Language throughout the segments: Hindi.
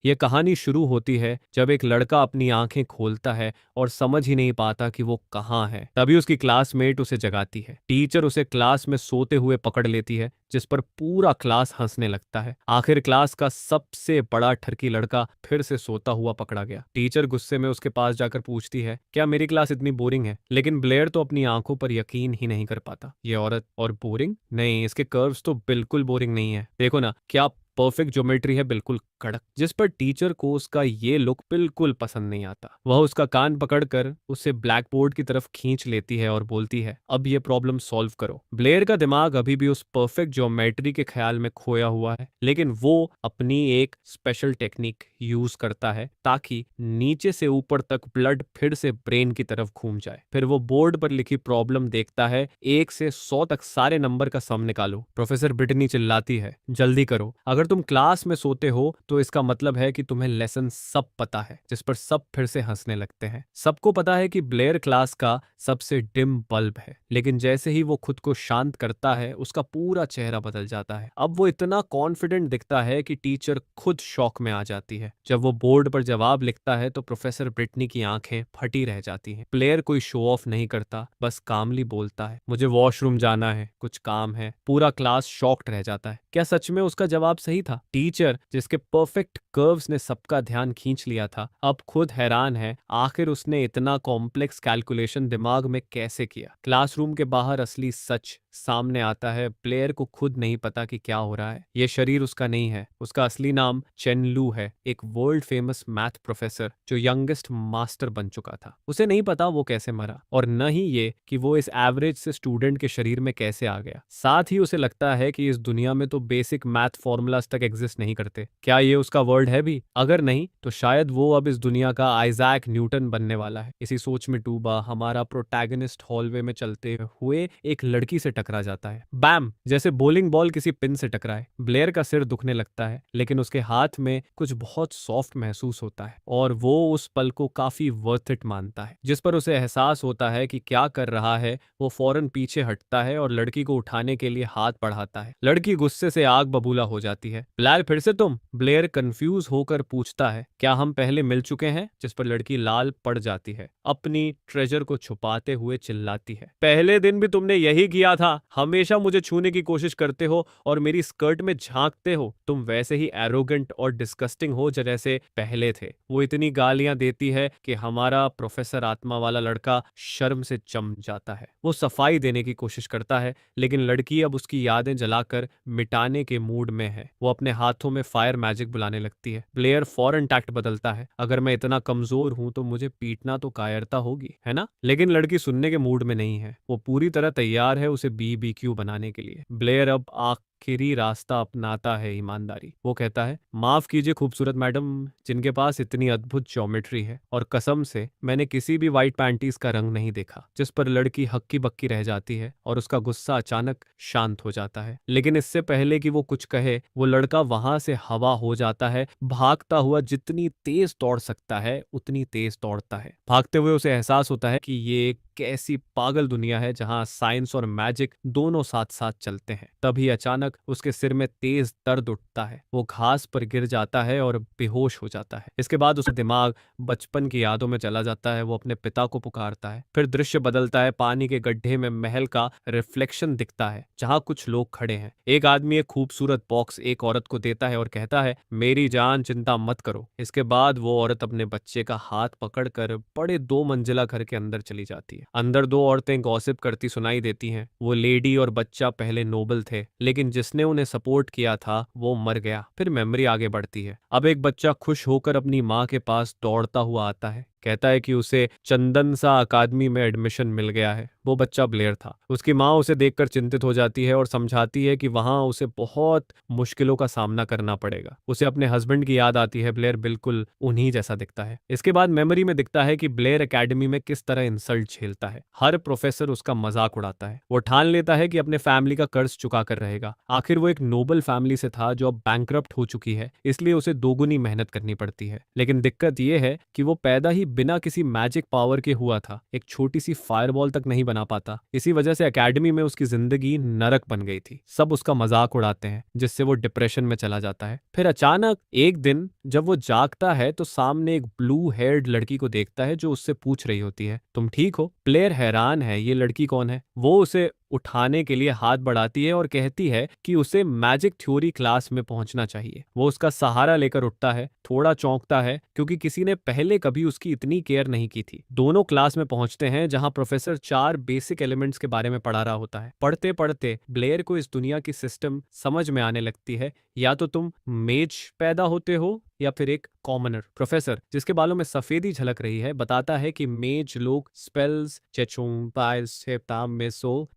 ये कहानी शुरू होती है जब एक लड़का अपनी आंखें खोलता है और समझ ही नहीं पाता कि वो कहाँ है। तभी उसकी क्लासमेट उसे जगाती है। टीचर उसे क्लास में सोते हुए पकड़ लेती है, जिस पर पूरा क्लास हंसने लगता है। आखिर क्लास का सबसे बड़ा ठरकी लड़का फिर से सोता हुआ पकड़ा गया। टीचर गुस्से में उसके पास जाकर पूछती है, क्या मेरी क्लास इतनी बोरिंग है? लेकिन ब्लेयर तो अपनी आंखों पर यकीन ही नहीं कर पाता। ये औरत और बोरिंग नहीं, इसके कर्व्स तो बिल्कुल बोरिंग नहीं है। देखो ना, क्या परफेक्ट ज्योमेट्री है, बिल्कुल कड़क। जिस पर टीचर को उसका ये लुक बिल्कुल पसंद नहीं आता। वह उसका कान पकड़कर उसे ब्लैक बोर्ड की तरफ खींच लेती है और बोलती है, अब ये प्रॉब्लम सॉल्व करो। ब्लेयर का दिमाग अभी भी उस परफेक्ट ज्योमेट्री के ख्याल में खोया हुआ है, लेकिन वो अपनी एक स्पेशल टेक्निक यूज करता है ताकि नीचे से ऊपर तक ब्लड फिर से ब्रेन की तरफ घूम जाए। फिर वो बोर्ड पर लिखी प्रॉब्लम देखता है, 1 से 100 तक सारे नंबर का सम निकालो। प्रोफेसर ब्रिटनी चिल्लाती है, जल्दी करो, अगर तुम क्लास में सोते हो तो इसका मतलब है कि तुम्हें लेसन सब पता है। जिस पर सब फिर से हंसने लगते हैं। सबको पता है कि ब्लेयर क्लास का सबसे डिम बल्ब है, लेकिन जैसे ही वो खुद को शांत करता है उसका पूरा चेहरा बदल जाता है। अब वो इतना कॉन्फिडेंट दिखता है कि टीचर खुद शॉक में आ जाती है। जब वो बोर्ड पर जवाब लिखता है तो प्रोफेसर ब्रिटनी की आंखें फटी रह जाती हैं। ब्लेयर कोई शो ऑफ नहीं करता, बस कामली बोलता है, मुझे वॉशरूम जाना है, कुछ काम है। पूरा क्लास शॉक्ड रह जाता है। क्या सच में उसका जवाब सही था? टीचर, जिसके परफेक्ट कर्व्स ने सबका ध्यान खींच लिया था, अब खुद हैरान है, आखिर उसने इतना कॉम्प्लेक्स कैलकुलेशन दिमाग में कैसे किया। क्लासरूम के बाहर असली सच सामने आता है। प्लेयर को खुद नहीं पता कि क्या हो रहा है। ये शरीर उसका नहीं है। उसका असली नाम चेन लू है, एक वर्ल्ड फेमस मैथ प्रोफेसर जो यंगेस्ट मास्टर बन चुका था। उसे नहीं पता वो कैसे मरा, और न ही ये कि वो इस एवरेज से स्टूडेंट के शरीर में कैसे आ गया। साथ ही उसे लगता है कि इस दुनिया में तो बेसिक मैथ फॉर्मूलाज तक एग्जिस्ट नहीं करते। क्या ये उसका वर्ल्ड है भी? अगर नहीं तो शायद वो अब इस दुनिया का आइजैक न्यूटन बनने वाला है। इसी सोच में डूबा हमारा प्रोटैगनिस्ट हॉलवे में चलते हुए एक लड़की से टकरा जाता है। बैम, जैसे बॉलिंग बॉल किसी पिन से टकराए। ब्लेयर का सिर दुखने लगता है, लेकिन उसके हाथ में कुछ बहुत सॉफ्ट महसूस होता है और वो उस पल को काफी वर्थ इट मानता है। जिस पर उसे एहसास होता है कि क्या कर रहा है, वो फौरन पीछे हटता है और लड़की को उठाने के लिए हाथ बढ़ाता है। लड़की गुस्से से आग बबूला हो जाती है। ब्लैर, फिर से तुम? ब्लेयर कंफ्यूज होकर पूछता है, क्या हम पहले मिल चुके हैं? जिस पर लड़की लाल पड़ जाती है, अपनी ट्रेजर को छुपाते हुए चिल्लाती है, पहले दिन भी तुमने यही किया था। हमेशा मुझे छूने की कोशिश करते हो और मेरी स्कर्ट में झांकते हो। तुम वैसे ही एरोगेंट और डिस्गस्टिंग हो जैसे पहले थे। वो इतनी गालियां देती है कि हमारा प्रोफेसर आत्मा वाला लड़का शर्म से जम जाता है। वो सफाई देने की कोशिश करता है, लेकिन लड़की अब उसकी यादें जलाकर मिटाने के मूड में है। वो अपने हाथों में फायर मैजिक बुलाने लगती है। ब्लेयर फौरन टैक्ट बदलता है, अगर मैं इतना कमजोर हूं तो मुझे पीटना तो कायरता होगी, है ना? लेकिन लड़की सुनने के मूड में नहीं है। वो पूरी तरह तैयार है उसे BBQ बनाने के लिए। ब्लेयर अब आखिरी रास्ता अपनाता है, ईमानदारी। वो कहता है, माफ कीजिए खूबसूरत मैडम, जिनके पास इतनी अद्भुत ज्योमेट्री है, और कसम से मैंने किसी भी व्हाइट पैंटीज का रंग नहीं देखा। जिस पर लड़की हक्की बक्की रह जाती है और उसका गुस्सा अचानक शांत हो जाता है। लेकिन इससे पहले कि वो कुछ कहे, वो लड़का वहां से हवा हो जाता है, भागता हुआ। जितनी तेज दौड़ सकता है उतनी तेज दौड़ता है। भागते हुए उसे एहसास होता है कि ये एक कैसी पागल दुनिया है जहां साइंस और मैजिक दोनों साथ साथ चलते हैं। तभी अचानक उसके सिर में तेज दर्द उठता है। वो घास पर गिर जाता है और बेहोश हो जाता है। इसके बाद उसका दिमाग बचपन की यादों में चला जाता है। वो अपने पिता को पुकारता है। फिर दृश्य बदलता है। पानी के गड्ढे में महल का रिफ्लेक्शन दिखता है, जहां कुछ लोग खड़े हैं। एक आदमी एक खूबसूरत बॉक्स एक औरत को देता है और कहता है, मेरी जान, चिंता मत करो। इसके बाद वो औरत अपने बच्चे का हाथ पकड़कर बड़े 2 मंजिला घर के अंदर चली जाती है। अंदर 2 औरतें गॉसिप करती सुनाई देती हैं। वो लेडी और बच्चा पहले नोबल थे, लेकिन जिसने उन्हें सपोर्ट किया था वो मर गया। फिर मेमोरी आगे बढ़ती है। अब एक बच्चा खुश होकर अपनी माँ के पास दौड़ता हुआ आता है, कहता है कि उसे चंदन सा अकादमी में एडमिशन मिल गया है। वो बच्चा ब्लेयर था। उसकी माँ उसे देखकर चिंतित हो जाती है और समझाती है कि वहां उसे बहुत मुश्किलों का सामना करना पड़ेगा। उसे अपने हस्बैंड की याद आती है। ब्लेयर बिल्कुल उन्हीं जैसा दिखता है। इसके बाद मेमोरी में दिखता है कि ब्लेयर एकेडमी में किस तरह इंसल्ट झेलता है। हर प्रोफेसर उसका मजाक उड़ाता है। वो ठान लेता है कि अपने फैमिली का कर्ज चुका कर रहेगा। आखिर वो एक नोबल फैमिली से था जो अब बैंकरप्ट हो चुकी है, इसलिए उसे दोगुनी मेहनत करनी पड़ती है। लेकिन दिक्कत यह है कि वो पैदा ही बिना किसी मैजिक पावर के हुआ था, एक छोटी सी फायरबॉल तक नहीं बना पाता। इसी वजह से एकेडमी में उसकी जिंदगी नरक बन गई थी। सब उसका मजाक उड़ाते हैं, जिससे वो डिप्रेशन में चला जाता है। फिर अचानक एक दिन जब वो जागता है तो सामने एक ब्लू हेयर्ड लड़की को देखता है जो उससे पूछ रही होती है, तुम ठीक हो? प्लेयर हैरान है, ये लड़की कौन है? वो उसे उठाने के लिए हाथ बढ़ाती है और कहती है कि उसे मैजिक थ्योरी क्लास में पहुंचना चाहिए। वो उसका सहारा लेकर उठता है, थोड़ा चौंकता है क्योंकि किसी ने पहले कभी उसकी इतनी केयर नहीं की थी। दोनों क्लास में पहुंचते हैं जहां प्रोफेसर 4 बेसिक एलिमेंट्स के बारे में पढ़ा रहा होता है। पढ़ते पढ़ते ब्लेयर को इस दुनिया की सिस्टम समझ में आने लगती है। या तो तुम मेज पैदा होते हो या फिर एक कॉमनर। प्रोफेसर, जिसके बालों में सफेदी झलक रही है, बताता है कि मेज लोग स्पेल्स, चेचुंग, पाइल्स,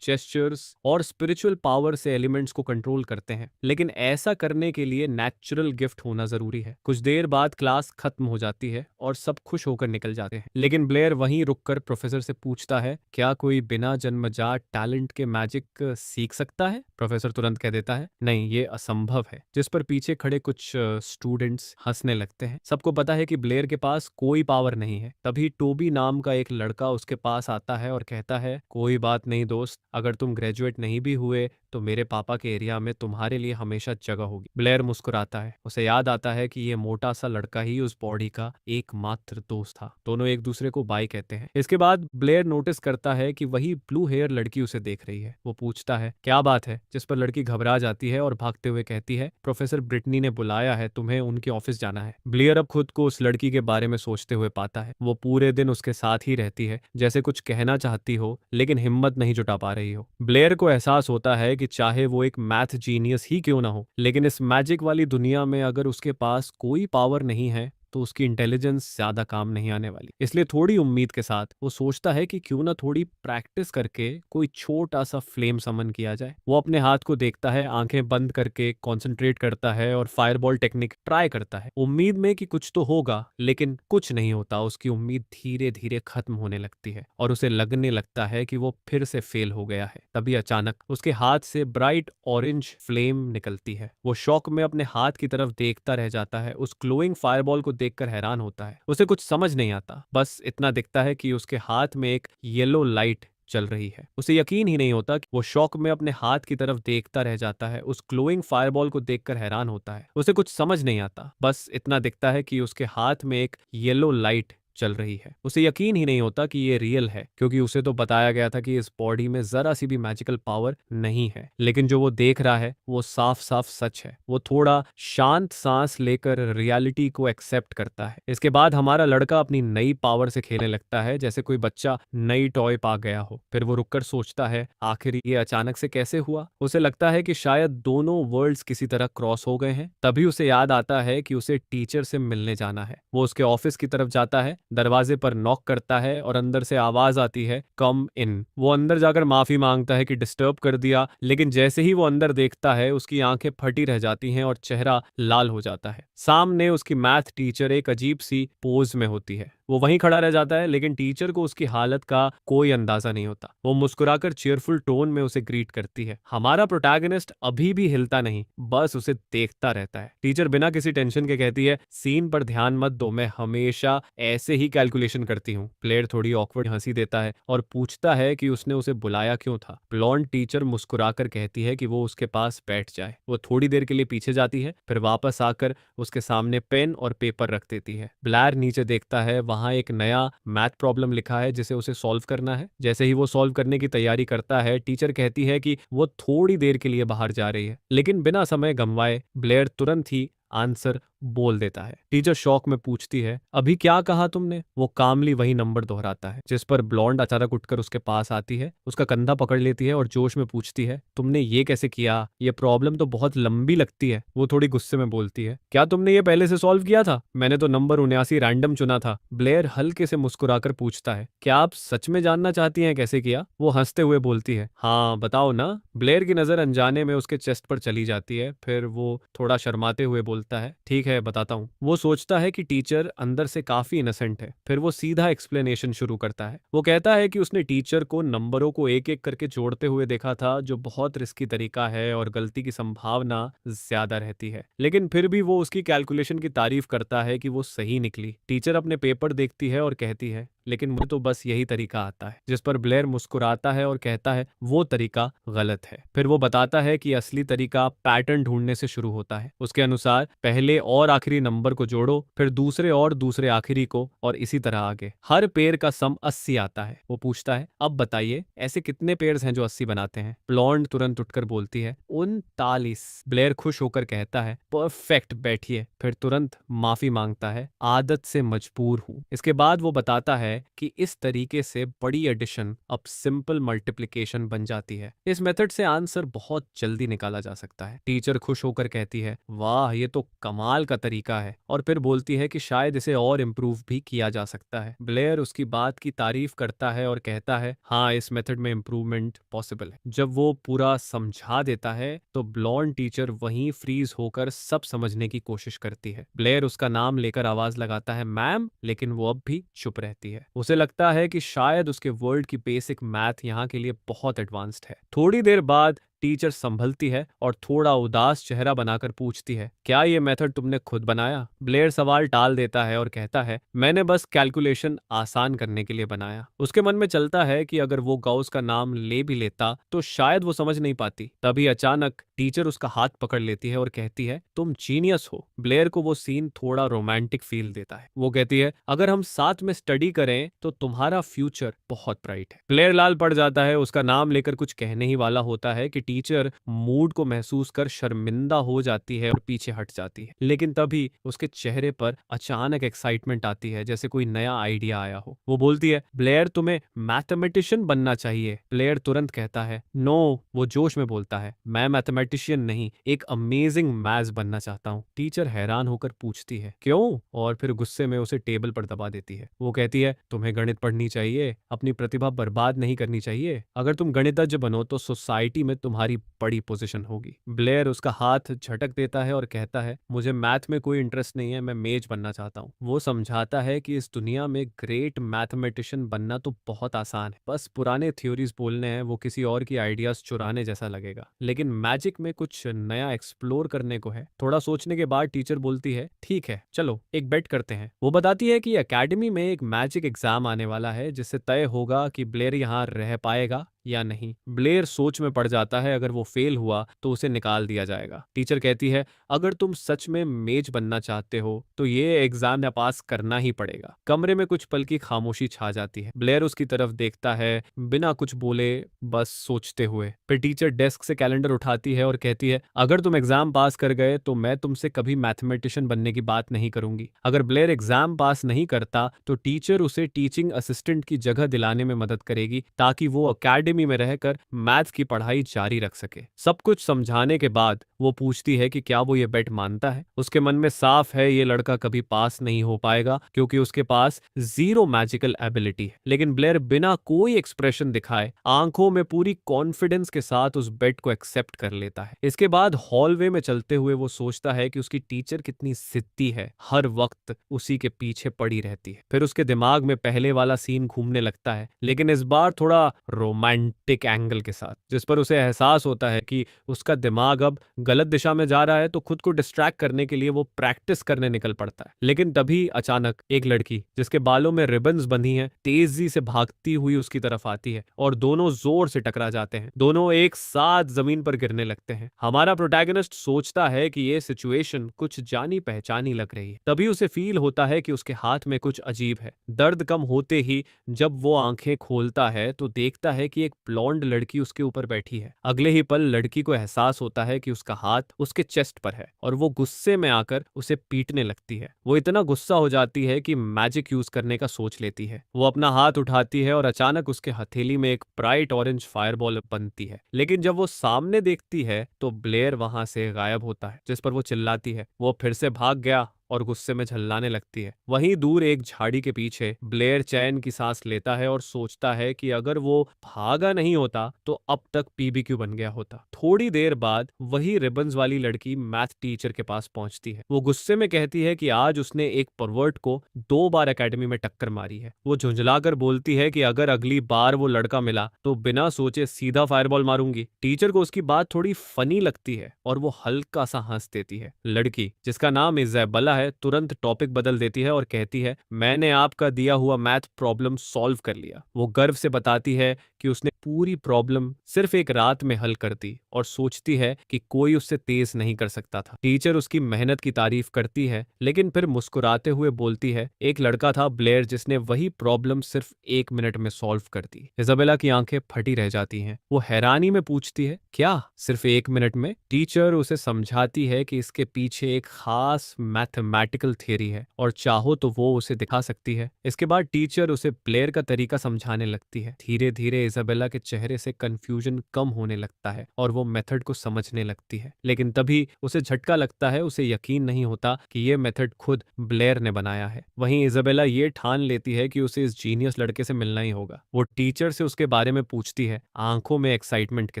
जेस्चर्स और स्पिरिचुअल पावर से एलिमेंट्स को कंट्रोल करते हैं, लेकिन ऐसा करने के लिए नेचुरल गिफ्ट होना जरूरी है। कुछ देर बाद क्लास खत्म हो जाती है और सब खुश होकर निकल जाते हैं, लेकिन ब्लेयर वहीं रुककर प्रोफेसर से पूछता है, क्या कोई बिना जन्मजात टैलेंट के मैजिक सीख सकता है? प्रोफेसर तुरंत कह देता है, नहीं, ये असंभव है। जिस पर पीछे खड़े कुछ स्टूडेंट्स हंसने लगते हैं। सबको पता है कि ब्लेयर के पास कोई पावर नहीं है। तभी टोबी नाम का एक लड़का उसके पास आता है और कहता है, कोई बात नहीं दोस्त, अगर तुम ग्रेजुएट नहीं भी हुए तो मेरे पापा के एरिया में तुम्हारे लिए हमेशा जगह होगी। ब्लेयर मुस्कुराता है। उसे याद आता है कि ये मोटा सा लड़का ही उस बॉडी का एकमात्र दोस्त था। दोनों एक दूसरे को बाय कहते हैं। इसके बाद ब्लेयर नोटिस करता है कि वही ब्लू हेयर लड़की उसे देख रही है। वो पूछता है, क्या बात है? जिस पर लड़की घबरा जाती है और भागते हुए कहती है, प्रोफेसर ब्रिटनी ने बुलाया है, तुम्हें उनके ऑफिस जाना है। ब्लेयर अब खुद को उस लड़की के बारे में सोचते हुए पाता है। वो पूरे दिन उसके साथ ही रहती है, जैसे कुछ कहना चाहती हो लेकिन हिम्मत नहीं जुटा पा रही हो। ब्लेयर को एहसास होता है कि चाहे वो एक मैथ जीनियस ही क्यों ना हो, लेकिन इस मैजिक वाली दुनिया में अगर उसके पास कोई पावर नहीं है तो उसकी इंटेलिजेंस ज्यादा काम नहीं आने वाली। इसलिए थोड़ी उम्मीद के साथ वो सोचता है कि क्यों ना थोड़ी प्रैक्टिस करके कोई छोटा सा फ्लेम समन किया जाए। वो अपने हाथ को देखता है, आंखें बंद करके कंसंट्रेट करता है और फायरबॉल टेक्निक ट्राई करता है, उम्मीद में कि कुछ तो होगा, लेकिन कुछ नहीं होता। उसकी उम्मीद धीरे धीरे खत्म होने लगती है और उसे लगने लगता है कि वो फिर से फेल हो गया है। तभी अचानक उसके हाथ से ब्राइट ऑरेंज फ्लेम निकलती है। वो शॉक में अपने हाथ की तरफ देखता रह जाता है। उस ग्लोइंग फायरबॉल को देखकर हैरान होता है। उसे कुछ समझ नहीं आता, बस इतना दिखता है कि उसके हाथ में एक येलो लाइट चल रही है। उसे यकीन ही नहीं होता कि वो शॉक में अपने हाथ की तरफ देखता रह जाता है। उस ग्लोइंग फायरबॉल को देखकर हैरान होता है। उसे कुछ समझ नहीं आता, बस इतना दिखता है कि उसके हाथ में एक येलो लाइट चल रही है। उसे यकीन ही नहीं होता कि ये रियल है, क्योंकि उसे तो बताया गया था कि इस बॉडी में जरा सी भी मैजिकल पावर नहीं है। लेकिन जो वो देख रहा है वो साफ साफ सच है। वो थोड़ा शांत सांस लेकर रियलिटी को एक्सेप्ट करता है। इसके बाद हमारा लड़का अपनी नई पावर से खेलने लगता है, जैसे कोई बच्चा नई टॉय पा गया हो। फिर वो रुककर सोचता है, आखिर ये अचानक से कैसे हुआ? उसे लगता है कि शायद दोनों वर्ल्ड्स किसी तरह क्रॉस हो गए हैं। तभी उसे याद आता है कि उसे टीचर से मिलने जाना है। वो उसके ऑफिस की तरफ जाता है, दरवाजे पर नॉक करता है और अंदर से आवाज आती है, कम इन। वो अंदर जाकर माफी मांगता है कि डिस्टर्ब कर दिया, लेकिन जैसे ही वो अंदर देखता है उसकी आंखें फटी रह जाती हैं और चेहरा लाल हो जाता है। सामने उसकी मैथ टीचर एक अजीब सी पोज में होती है। वो वहीं खड़ा रह जाता है, लेकिन टीचर को उसकी हालत का कोई अंदाजा नहीं होता। वो मुस्कुराकर चीयरफुल टोन में उसे ग्रीट करती है। हमारा प्रोटैगनिस्ट अभी भी हिलता नहीं, बस उसे देखता रहता है। टीचर बिना किसी टेंशन के कहती है, सीन पर ध्यान मत दो, मैं हमेशा ऐसे ही कैलकुलेशन करती हूँ। प्लेयर थोड़ी ऑकवर्ड हंसी देता है और पूछता है कि उसने उसे बुलाया क्यों था। ब्लॉन्ड टीचर मुस्कुराकर कहती है कि वो उसके पास बैठ जाए। वो थोड़ी देर के लिए पीछे जाती है, फिर वापस आकर उसके सामने पेन और पेपर रख देती है। ब्लैर नीचे देखता है, वहां एक नया मैथ प्रॉब्लम लिखा है जिसे उसे सॉल्व करना है। जैसे ही वो सॉल्व करने की तैयारी करता है, टीचर कहती है कि वो थोड़ी देर के लिए बाहर जा रही है, लेकिन बिना समय गंवाए ब्लेयर तुरंत ही आंसर बोल देता है। टीचर शॉक में पूछती है, अभी क्या कहा तुमने? वो कामली वही नंबर दोहराता है, जिस पर ब्लॉन्ड अचानक उठकर उसके पास आती है, उसका कंधा पकड़ लेती है और जोश में पूछती है, तुमने ये कैसे किया? ये प्रॉब्लम तो बहुत लंबी लगती है। वो थोड़ी गुस्से में बोलती है, क्या तुमने ये पहले से सॉल्व किया था? मैंने तो नंबर 79 रैंडम चुना था। ब्लेयर हल्के से मुस्कुराकर पूछता है, क्या आप सच में जानना चाहती हैं कैसे किया? वो हंसते हुए बोलती है, हाँ बताओ ना। ब्लेयर की नजर अनजाने में उसके चेस्ट पर चली जाती है, फिर वो थोड़ा शर्माते हुए बोलता है, ठीक है है, बताता हूँ। वो सोचता है कि टीचर अंदर से काफी इनोसेंट है। फिर वो सीधा एक्सप्लेनेशन शुरू करता है। वो कहता है कि उसने टीचर को नंबरों को एक एक करके जोड़ते हुए देखा था, जो बहुत रिस्की तरीका है और गलती की संभावना ज्यादा रहती है। लेकिन फिर भी वो उसकी कैलकुलेशन की तारीफ करता है कि वो सही निकली। टीचर अपने पेपर देखती है और कहती है, लेकिन मुझे तो बस यही तरीका आता है। जिस पर ब्लेयर मुस्कुराता है और कहता है वो तरीका गलत है। फिर वो बताता है कि असली तरीका पैटर्न ढूंढने से शुरू होता है। उसके अनुसार पहले और आखिरी नंबर को जोड़ो, फिर दूसरे और दूसरे आखिरी को, और इसी तरह आगे। हर पेड़ का सम 80 आता है। वो पूछता है, अब बताइए ऐसे कितने पेड़ हैं जो 80 बनाते हैं? ब्लॉन्ड तुरंत उठकर बोलती है, 39। ब्लेयर खुश होकर कहता है, परफेक्ट, बैठिए। फिर तुरंत माफी मांगता है, आदत से मजबूर हूं। इसके बाद वो बताता है कि इस तरीके से बड़ी एडिशन अब सिंपल मल्टीप्लिकेशन बन जाती है। इस मेथड से आंसर बहुत जल्दी निकाला जा सकता है। टीचर खुश होकर कहती है, वाह, ये तो कमाल का तरीका है, और फिर बोलती है कि शायद इसे और इम्प्रूव भी किया जा सकता है। ब्लेयर उसकी बात की तारीफ करता है और कहता है, हाँ, इस मेथड में इम्प्रूवमेंट पॉसिबल है। जब वो पूरा समझा देता है तो ब्लॉन्ड टीचर वहीं फ्रीज होकर सब समझने की कोशिश करती है। ब्लेयर उसका नाम लेकर आवाज लगाता है, मैम, लेकिन वो अब भी चुप रहती है। उसे लगता है कि शायद उसके वर्ल्ड की बेसिक मैथ यहाँ के लिए बहुत एडवांस्ड है। थोड़ी देर बाद टीचर संभलती है और थोड़ा उदास चेहरा बनाकर पूछती है, क्या ये मेथड तुमने खुद बनाया? ब्लेयर सवाल टाल देता है और कहता है, मैंने बस कैलकुलेशन आसान करने के लिए बनाया। उसके मन में चलता है कि अगर वो गाउस का नाम ले भी लेता तो शायद वो समझ नहीं पाती। तभी अचानक टीचर उसका हाथ पकड़ लेती है और कहती है, तुम जीनियस हो। ब्लेयर को वो सीन थोड़ा रोमांटिक फील देता है। वो कहती है, अगर हम साथ में स्टडी करें तो तुम्हारा फ्यूचर बहुत ब्राइट है। ब्लेयर लाल पड़ जाता है। उसका नाम लेकर कुछ कहने ही वाला होता है कि टीचर मूड को महसूस कर शर्मिंदा हो जाती है और पीछे हट जाती है। लेकिन तभी उसके चेहरे पर अचानक एक्साइटमेंट आती है, जैसे कोई नया आइडिया आया हो। वो बोलती है, ब्लेयर, तुम्हें मैथमेटिशियन बनना चाहिए। ब्लेयर तुरंत कहता है, नो। वो जोश में बोलता है, मैं मैथमेटिशियन नहीं, एक अमेजिंग मैथ्स बनना चाहता हूँ। टीचर हैरान होकर पूछती है, क्यों? और फिर गुस्से में उसे टेबल पर दबा देती है। वो कहती है, तुम्हें गणित पढ़नी चाहिए, अपनी प्रतिभा बर्बाद नहीं करनी चाहिए। अगर तुम गणितज्ञ बनो तो सोसाइटी में तुम्हारी बड़ी पोजीशन होगी। ब्लेयर उसका हाथ झटक देता है और कहता है, मुझे मैथ में कोई इंटरेस्ट नहीं है, मैं मेज बनना चाहता हूँ। वो समझाता है कि इस दुनिया में ग्रेट मैथमेटिशियन बनना तो बहुत आसान है, बस पुराने थ्योरीज बोलने हैं। वो किसी और की आइडियाज चुराने जैसा लगेगा, लेकिन मैजिक में कुछ नया एक्सप्लोर करने को है। थोड़ा सोचने के बाद टीचर बोलती है, ठीक है, चलो एक बेट करते हैं। वो बताती है कि एकेडमी में एक मैजिक एग्जाम आने वाला है, जिससे तय होगा कि ब्लेयर यहाँ रह पाएगा या नहीं। ब्लेयर सोच में पड़ जाता है, अगर वो फेल हुआ तो उसे निकाल दिया जाएगा। टीचर कहती है, अगर तुम सच में मेज बनना चाहते हो तो ये एग्जाम पास करना ही पड़ेगा। कमरे में कुछ पल की खामोशी छा जाती है। ब्लेयर उसकी तरफ देखता है, बिना कुछ बोले, बस सोचते हुए। फिर टीचर डेस्क से कैलेंडर उठाती है और कहती है, अगर तुम एग्जाम पास कर गए तो मैं तुमसे कभी मैथमेटिशियन बनने की बात नहीं करूंगी। अगर ब्लेयर एग्जाम पास नहीं करता तो टीचर उसे टीचिंग असिस्टेंट की जगह दिलाने में मदद करेगी, ताकि वो अकेडमी में रहकर मैथ्स की पढ़ाई जारी रख सके। सब कुछ समझाने के बाद वो पूछती है कि क्या वो ये बेट मानता है। उसके मन में साफ है ये लड़का कभी पास नहीं हो पाएगा, क्योंकि उसके पास जीरो मैजिकल एबिलिटी है। लेकिन ब्लेयर बिना कोई एक्सप्रेशन दिखाए आंखों में पूरी कॉन्फिडेंस के साथ उस बेट को एक्सेप्ट कर लेता है। इसके बाद हॉलवे में चलते हुए वो सोचता है कि उसकी टीचर कितनी जिद्दी है, हर वक्त उसी के पीछे पड़ी रहती है। फिर उसके दिमाग में पहले वाला सीन घूमने लगता है, लेकिन इस बार थोड़ा रोमांटिक एंगल के साथ, जिस पर उसे एहसास होता है कि उसका दिमाग अब गलत दिशा में जा रहा है। तो खुद को डिस्ट्रैक्ट करने के लिए वो प्रैक्टिस करने निकल पड़ता है। लेकिन तभी अचानक एक लड़की जिसके बालों में रिबन्स बंधी हैं तेजी से भागती हुई उसकी तरफ आती है और दोनों जोर से टकरा जाते हैं। दोनों एक साथ जमीन पर गिरने लगते हैं। हमारा प्रोटैगनिस्ट सोचता है कि ये सिचुएशन कुछ जानी पहचानी लग रही है। तभी उसे फील होता है कि उसके हाथ में कुछ अजीब है। दर्द कम होते ही जब वो आंखें खोलता है तो देखता है कि एक ब्लॉन्ड लड़की उसके ऊपर बैठी है। अगले ही पल लड़की को एहसास होता है कि उसका हाथ उसके चेस्ट पर है और वो गुस्से में आकर उसे पीटने लगती है। वो इतना गुस्सा हो जाती है कि मैजिक यूज करने का सोच लेती है। वो अपना हाथ उठाती है और अचानक उसके हथेली में एक ब्राइट ऑरेंज फायरबॉल बनती है। लेकिन जब वो सामने देखती है तो ब्लेयर वहां से गायब होता है, जिस पर वो चिल्लाती है, वो फिर से भाग गया और गुस्से में झल्लाने लगती है। वहीं दूर एक झाड़ी के पीछे ब्लेयर चैन की सांस लेता है और सोचता है कि अगर वो भागा नहीं होता तो अब तक पीबीक्यू बन गया होता। थोड़ी देर बाद वही रिबन्स वाली लड़की मैथ टीचर के पास पहुंचती है। वो गुस्से में कहती है कि आज उसने एक परवर्ट को 2 बार एकेडमी में टक्कर मारी है। वो झुंझलाकर बोलती है कि अगर अगली बार वो लड़का मिला तो बिना सोचे सीधा फायरबॉल मारूंगी। टीचर को उसकी बात थोड़ी फनी लगती है और वो हल्का सा हंस देती है। लड़की, जिसका नाम इज़ाबेला है, तुरंत टॉपिक बदल देती है और कहती है, मैंने आपका दिया हुआ मैथ प्रॉब्लम सॉल्व कर लिया। वो गर्व से बताती है कि उसने पूरी प्रॉब्लम सिर्फ एक रात में हल कर दी और सोचती है कि कोई उससे तेज नहीं कर सकता था। टीचर उसकी मेहनत की तारीफ करती है, लेकिन फिर मुस्कुराते हुए बोलती है, एक लड़का था ब्लेयर जिसने वही प्रॉब्लम सिर्फ 1 मिनट में सॉल्व कर दी। इज़ाबेला की आंखें फटी रह जाती हैं। वो हैरानी में पूछती है, क्या सिर्फ 1 मिनट में? टीचर उसे समझाती है कि इसके पीछे एक खास मैथमेटिकल थियरी है और चाहो तो वो उसे दिखा सकती है। इसके बाद टीचर उसे ब्लेयर का तरीका समझाने लगती है। धीरे धीरे इज़ाबेला के चेहरे से कंफ्यूजन कम होने लगता है और वो मेथड को समझने लगती है। लेकिन तभी उसे झटका लगता है। उसे यकीन नहीं होता कि ये मेथड खुद ब्लेयर ने बनाया है। वहीं इज़ाबेला ये ठान लेती है कि उसे इस जीनियस लड़के से मिलना ही होगा। वो टीचर से उसके बारे में पूछती है, आंखों में एक्साइटमेंट के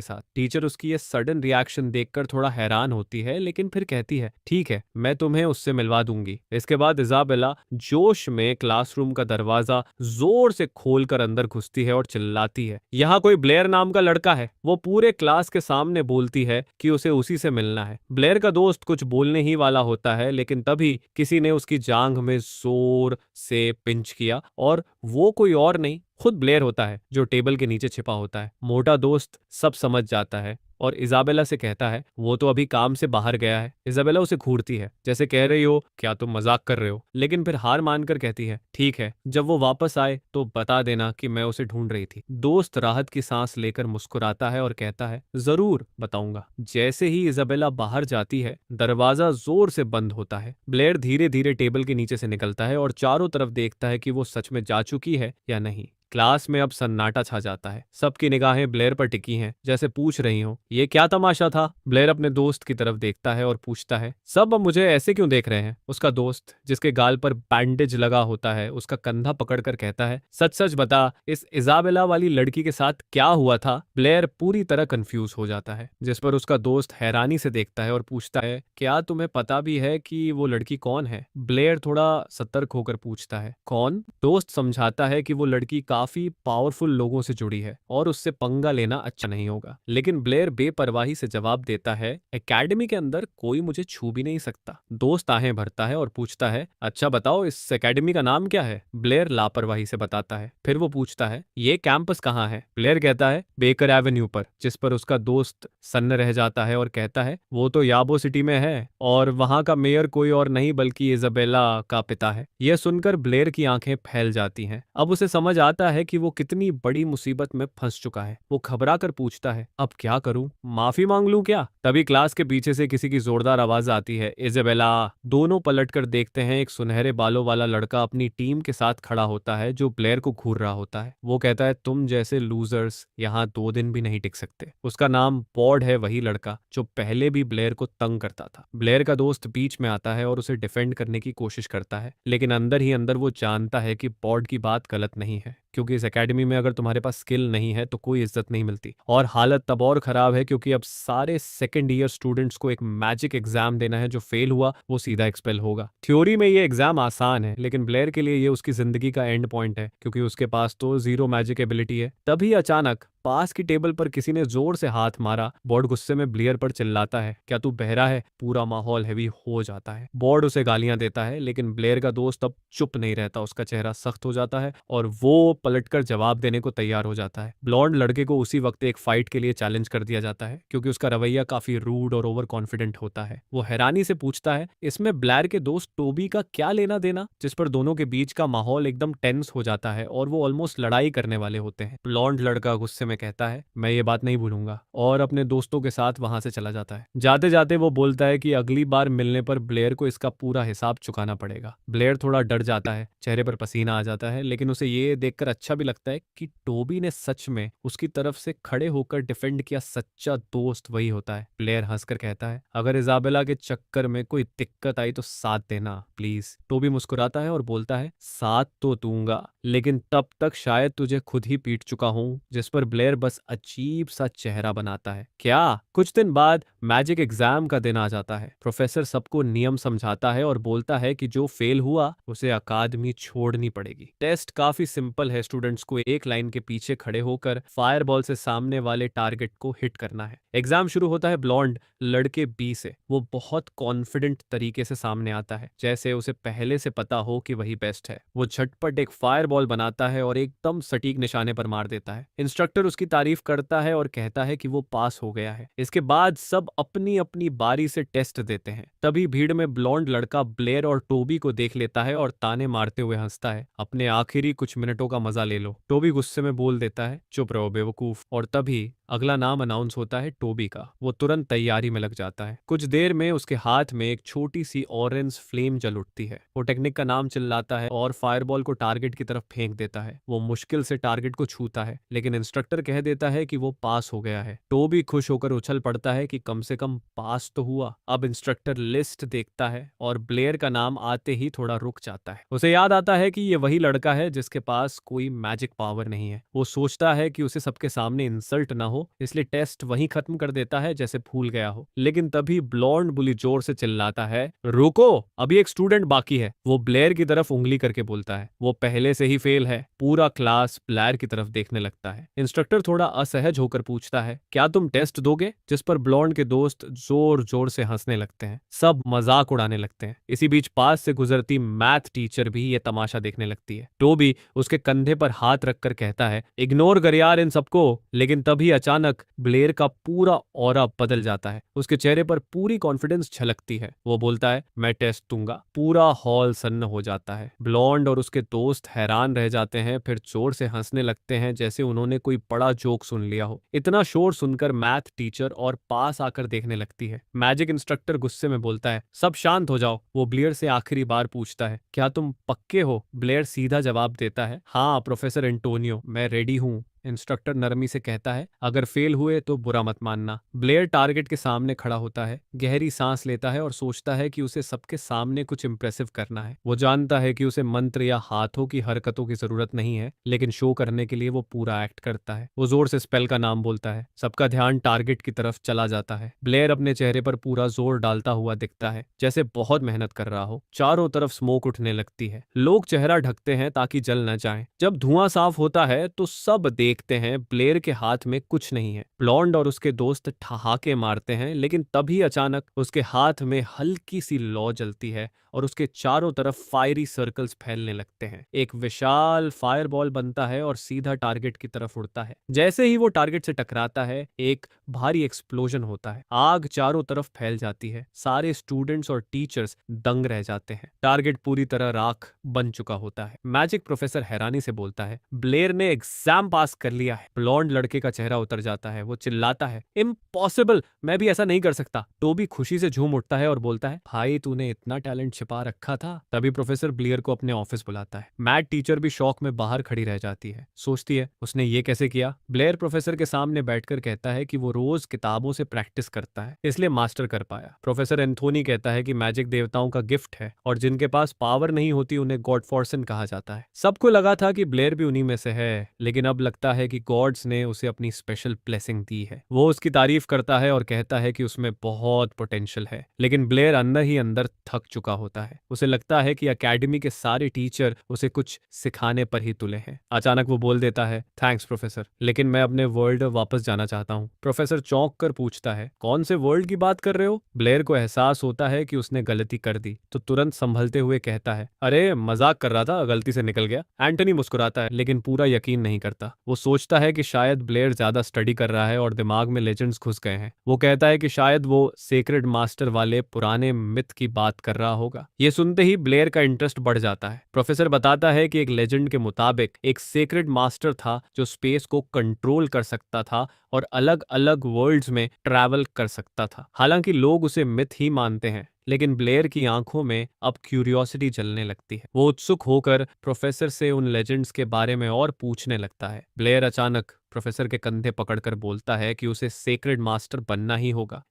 साथ। टीचर उसकी ये सडन रिएक्शन देखकर थोड़ा हैरान होती है, लेकिन फिर कहती है, ठीक है, मैं तुम्हें उससे मिलवा दूंगी। इसके बाद इज़ाबेला जोश में क्लासरूम का दरवाजा जोर से खोलकर अंदर घुसती है और चिल्लाती है, यहाँ कोई ब्लेयर नाम का लड़का है। वो पूरे क्लास के सामने बोलती है कि उसे उसी से मिलना है। ब्लेयर का दोस्त कुछ बोलने ही वाला होता है, लेकिन तभी किसी ने उसकी जांघ में जोर से पिंच किया और वो कोई और नहीं, खुद ब्लेयर होता है जो टेबल के नीचे छिपा होता है। मोटा दोस्त सब समझ जाता है और इज़ाबेला से कहता है, वो तो अभी काम से बाहर गया है। इज़ाबेला उसे घूरती है, जैसे कह रही हो, क्या तुम मजाक कर रहे हो? लेकिन फिर हार मानकर कहती है, ठीक है, जब वो वापस आए तो बता देना कि मैं उसे ढूंढ रही थी। दोस्त राहत की सांस लेकर मुस्कुराता है और कहता है, जरूर बताऊंगा। जैसे ही इज़ाबेला बाहर जाती है, दरवाजा जोर से बंद होता है। ब्लेयर धीरे धीरे टेबल के नीचे से निकलता है और चारों तरफ देखता है कि वो सच में जा चुकी है या नहीं। क्लास में अब सन्नाटा छा जाता है। सबकी निगाहें ब्लेयर पर टिकी हैं, जैसे पूछ रही हो, ये क्या तमाशा था? ब्लेयर अपने दोस्त की तरफ देखता है और पूछता है, सब अब मुझे ऐसे क्यों देख रहे हैं? उसका दोस्त, जिसके गाल पर बैंडेज लगा होता है, उसका कंधा पकड़कर कहता है, सच सच बता, इस इज़ाबेला वाली लड़की के साथ क्या हुआ था? ब्लेयर पूरी तरह कंफ्यूज हो जाता है, जिस पर उसका दोस्त हैरानी से देखता है और पूछता है, क्या तुम्हें पता भी है कि वो लड़की कौन है? ब्लेयर थोड़ा सतर्क होकर पूछता है, कौन? दोस्त समझाता है कि वो लड़की काफी पावरफुल लोगों से जुड़ी है और उससे पंगा लेना अच्छा नहीं होगा। लेकिन ब्लेयर बेपरवाही से जवाब देता है, एकेडमी के अंदर कोई मुझे छू भी नहीं सकता। दोस्त आहें भरता है और पूछता है, अच्छा बताओ, इस एकेडमी का नाम क्या है? ब्लेयर लापरवाही से बताता है। फिर वो पूछता है, ये कैंपस कहाँ है? ब्लेयर कहता है, बेकर एवेन्यू पर। जिस पर उसका दोस्त सन्न रह जाता है और कहता है, वो तो याबो सिटी में है और वहां का मेयर कोई और नहीं बल्कि इज़ाबेला का पिता है। यह सुनकर ब्लेयर की आंखें फैल जाती हैं। अब उसे समझ आता है कि वो कितनी बड़ी मुसीबत में फंस चुका है। वो घबरा कर पूछता है, अब क्या करूं? माफी मांग लूं क्या? तभी क्लास के पीछे से किसी की जोरदार आवाज आती है, इज़ाबेला। दोनों पलटकर देखते हैं। एक सुनहरे बालों वाला लड़का अपनी टीम के साथ खड़ा होता है जो ब्लेयर को घूर रहा होता है। वो कहता है, तुम जैसे लूजर्स यहाँ 2 दिन भी नहीं टिक सकते। उसका नाम पॉड है, वही लड़का जो पहले भी ब्लेयर को तंग करता था। ब्लेयर का दोस्त बीच में आता है और उसे डिफेंड करने की कोशिश करता है, लेकिन अंदर ही अंदर वो जानता है कि पॉड की बात गलत नहीं है, क्योंकि इस एकेडमी में अगर तुम्हारे पास स्किल नहीं है तो कोई इज्जत नहीं मिलती। और हालत तब और खराब है क्योंकि अब सारे सेकंड ईयर स्टूडेंट्स को एक मैजिक एग्जाम देना है। जो फेल हुआ वो सीधा एक्सपेल होगा। थ्योरी में ये एग्जाम आसान है, लेकिन ब्लेयर के लिए ये उसकी जिंदगी का एंड पॉइंट है, क्योंकि उसके पास तो जीरो मैजिक एबिलिटी है। तभी अचानक पास की टेबल पर किसी ने जोर से हाथ मारा। बॉर्ड गुस्से में ब्लेयर पर चिल्लाता है, क्या तू बहरा है? पूरा माहौल हैवी हो जाता है। बॉर्ड उसे गालियां देता है, लेकिन ब्लेयर का दोस्त अब चुप नहीं रहता। उसका चेहरा सख्त हो जाता है और वो पलटकर जवाब देने को तैयार हो जाता है। ब्लॉन्ड लड़के को उसी वक्त एक फाइट के लिए चैलेंज कर दिया जाता है, क्योंकि उसका रवैया काफी रूड और ओवर कॉन्फिडेंट होता है। वो हैरानी से पूछता है, इसमें ब्लेयर के दोस्त टोबी का क्या लेना देना? जिस पर दोनों के बीच का माहौल एकदम टेंस हो जाता है और वो ऑलमोस्ट लड़ाई करने वाले होते हैं। ब्लॉन्ड लड़का गुस्से में में कहता है, मैं ये बात नहीं भूलूंगा, और अपने दोस्तों के साथ वहां से चला जाता है। जाते जाते वो बोलता है कि अगली बार मिलने पर ब्लेयर को इसका पूरा हिसाब चुकाना पड़ेगा। ब्लेयर थोड़ा डर जाता है, चेहरे पर पसीना आ जाता है, लेकिन उसे ये देखकर अच्छा भी लगता है कि टोबी ने सच में उसकी तरफ से खड़े होकर डिफेंड किया। सच्चा दोस्त वही होता है। ब्लेयर हंसकर कहता है, अगर इजाबेला के चक्कर में कोई दिक्कत आई तो साथ देना प्लीज। टोबी मुस्कुराता है और बोलता है, साथ तो दूंगा, लेकिन तब तक शायद तुझे खुद ही पीट चुका हूं। जिस पर ब्लेयर बस अजीब सा चेहरा बनाता है। क्या? कुछ दिन बाद मैजिक एग्जाम का दिन आ जाता है। प्रोफेसर सबको नियम समझाता है और बोलता है कि जो फेल हुआ उसे अकादमी छोड़नी पड़ेगी। टेस्ट काफी सिंपल है। स्टूडेंट्स को एक लाइन के पीछे खड़े होकर फायरबॉल से सामने वाले टारगेट को हिट करना है। एग्जाम शुरू होता है ब्लॉन्ड लड़के बी से। वो बहुत कॉन्फिडेंट तरीके से सामने आता है, जैसे उसे पहले से पता हो कि वही बेस्ट है। वो झटपट एक फायरबॉल बनाता है और एकदम सटीक निशाने पर मार देता है। इंस्ट्रक्टर उसकी तारीफ करता है और कहता है कि वो पास हो गया है। इसके बाद सब अपनी अपनी बारी से टेस्ट देते हैं। तभी भीड़ में ब्लॉन्ड लड़का ब्लेयर और टोबी को देख लेता है और ताने मारते हुए हंसता है, अपने आखिरी कुछ मिनटों का मजा ले लो। टोबी गुस्से में बोल देता है, चुप रहो बेवकूफ। और तभी अगला नाम अनाउंस होता है टोबी का। वो तुरंत तैयारी में लग जाता है। कुछ देर में उसके हाथ में एक छोटी सी ऑरेंज फ्लेम जल उठती है। वो टेक्निक का नाम चिल्लाता है और फायरबॉल को टारगेट की तरफ फेंक देता है। वो मुश्किल से टारगेट को छूता है, लेकिन इंस्ट्रक्टर कह देता है कि वो पास हो गया है। टोबी खुश होकर उछल पड़ता है कि कम से कम पास तो हुआ। अब इंस्ट्रक्टर लिस्ट देखता है और ब्लेयर का नाम आते ही थोड़ा रुक जाता है। उसे याद आता है कि ये वही लड़का है जिसके पास कोई मैजिक पावर नहीं है। वो सोचता है कि उसे सबके सामने इंसल्ट ना हो, इसलिए टेस्ट वहीं खत्म कर देता है जैसे भूल गया हो। लेकिन तभी ब्लॉन्ड बुली जोर से चिल्लाता है, रुको, अभी एक स्टूडेंट बाकी है। वो ब्लेयर की तरफ उंगली करके बोलता है, वो पहले से ही फेल है। पूरा क्लास ब्लेयर की तरफ देखने लगता है। इंस्ट्रक्टर थोड़ा असहज होकर पूछता है, क्या तुम टेस्ट दोगे? जिस पर ब्लॉन्ड के दोस्त जोर जोर से हंसने लगते हैं। सब मजाक उड़ाने लगते हैं। इसी बीच पास से गुजरती मैथ टीचर भी ये तमाशा देखने लगती है। टोबी उसके कंधे पर हाथ रखकर कहता है, इग्नोर कर यार इन सबको। लेकिन तभी अचानक ब्लेयर का पूरा ऑरा बदल जाता है। उसके चेहरे पर पूरी कॉन्फिडेंस झलकती है। वो बोलता है, मैं टेस्ट दूंगा। पूरा हॉल सन्न हो जाता है। ब्लॉन्ड और उसके दोस्त हैरान रह जाते हैं, फिर जोर से हंसने लगते हैं जैसे उन्होंने कोई बड़ा जोक सुन लिया हो। इतना शोर सुनकर मैथ टीचर और पास आकर देखने लगती है। मैजिक इंस्ट्रक्टर गुस्से में बोलता है, सब शांत हो जाओ। वो ब्लेयर से आखिरी बार पूछता है, क्या तुम पक्के हो? ब्लेयर सीधा जवाब देता है, हाँ प्रोफेसर एंटोनियो, मैं रेडी हूँ। इंस्ट्रक्टर नरमी से कहता है, अगर फेल हुए तो बुरा मत मानना। ब्लेयर टारगेट के सामने खड़ा होता है, गहरी सांस लेता है और सोचता है कि उसे सबके सामने कुछ इंप्रेसिव करना है। वो जानता है कि उसे मंत्र या हाथों की हरकतों की जरूरत नहीं है, लेकिन शो करने के लिए वो पूरा एक्ट करता है। वो जोर से स्पेल का नाम बोलता है। सबका ध्यान टारगेट की तरफ चला जाता है। ब्लेयर अपने चेहरे पर पूरा जोर डालता हुआ दिखता है, जैसे बहुत मेहनत कर रहा हो। चारों तरफ स्मोक उठने लगती है। लोग चेहरा ढकते हैं ताकि जल न जाए। जब धुआं साफ होता है तो सब देखते हैं ब्लेयर के हाथ में कुछ नहीं है। ब्लॉन्ड और उसके दोस्त ठहाके मारते हैं, लेकिन तभी अचानक उसके हाथ में हल्की सी लौ जलती है और उसके चारों तरफ फायरी सर्कल्स फैलने लगते हैं। एक विशाल फायरबॉल बनता है और सीधा टारगेट की तरफ उड़ता है। जैसे ही वो टारगेट से टकराता है, एक भारी एक्सप्लोजन होता है। आग चारों तरफ फैल जाती है। सारे स्टूडेंट्स और टीचर्स दंग रह जाते हैं। टारगेट पूरी तरह राख बन चुका होता है। मैजिक प्रोफेसर हैरानी से बोलता है, ब्लेयर ने एग्जाम पास कर लिया है। ब्लॉन्ड लड़के का चेहरा उतर जाता है। वो चिल्लाता है, इम्पॉसिबल, मैं भी ऐसा नहीं कर सकता। टोबी खुशी से झूम उठता है और बोलता है, भाई तूने इतना टैलेंट छिपा रखा था। तभी प्रोफेसर ब्लेयर को अपने ऑफिस बुलाता है। मैथ टीचर भी शौक में बाहर खड़ी रह जाती है। सोचती है, उसने ये कैसे किया? ब्लेयर प्रोफेसर के सामने बैठकर कहता है कि वो रोज किताबों से प्रैक्टिस करता है, इसलिए मास्टर कर पाया। प्रोफेसर एंथोनी कहता है कि मैजिक देवताओं का गिफ्ट है और जिनके पास पावर नहीं होती उन्हें गॉड फॉर्सन कहा जाता है। सबको लगा था कि ब्लेयर भी उन्हीं में से है, लेकिन अब लगता है कि गॉड्स ने उसे अपनी स्पेशल ब्लेसिंग दी है। वो उसकी तारीफ करता है और कहता है कि उसमें बहुत पोटेंशियल है, लेकिन ब्लेयर अंदर ही अंदर थक चुका होता है। उसे लगता है कि एकेडमी के सारे टीचर उसे कुछ सिखाने पर ही तुले हैं। अचानक वो बोल देता है, थैंक्स प्रोफेसर, लेकिन मैं अपने वर्ल्ड वापस जाना चाहता हूँ। प्रोफेसर चौंक कर पूछता है, कौन से वर्ल्ड की बात कर रहे हो? ब्लेयर को एहसास होता है कि उसने गलती कर दी, तो तुरंत संभलते हुए कहता है, अरे मजाक कर रहा था, गलती से निकल गया। एंटनी मुस्कुराता है, लेकिन पूरा यकीन नहीं करता। वो सोचता है कि शायद ब्लेयर ज्यादा स्टडी कर रहा है और दिमाग में लेजेंड्स घुस गए हैं। वो कहता है कि शायद वो सेक्रेड मास्टर वाले पुराने मिथ की बात कर रहा होगा। ये सुनते ही ब्लेयर का इंटरेस्ट बढ़ जाता है। प्रोफेसर बताता है कि एक लेजेंड के मुताबिक एक सेक्रेड मास्टर था जो स्पेस को कंट्रोल कर सकता था और अलग अलग वर्ल्ड्स में ट्रैवल कर सकता था। हालांकि लोग उसे मिथ ही मानते हैं, लेकिन ब्लेयर की आंखों में अब क्यूरियोसिटी जलने लगती है। वो उत्सुक होकर प्रोफेसर से उन लेजेंड्स के बारे में और पूछने लगता है। ब्लेयर अचानक प्रोफेसर के कंधे पकड़कर बोलता है कि उसे सेक्रेड मास्टर बनना ही होगा।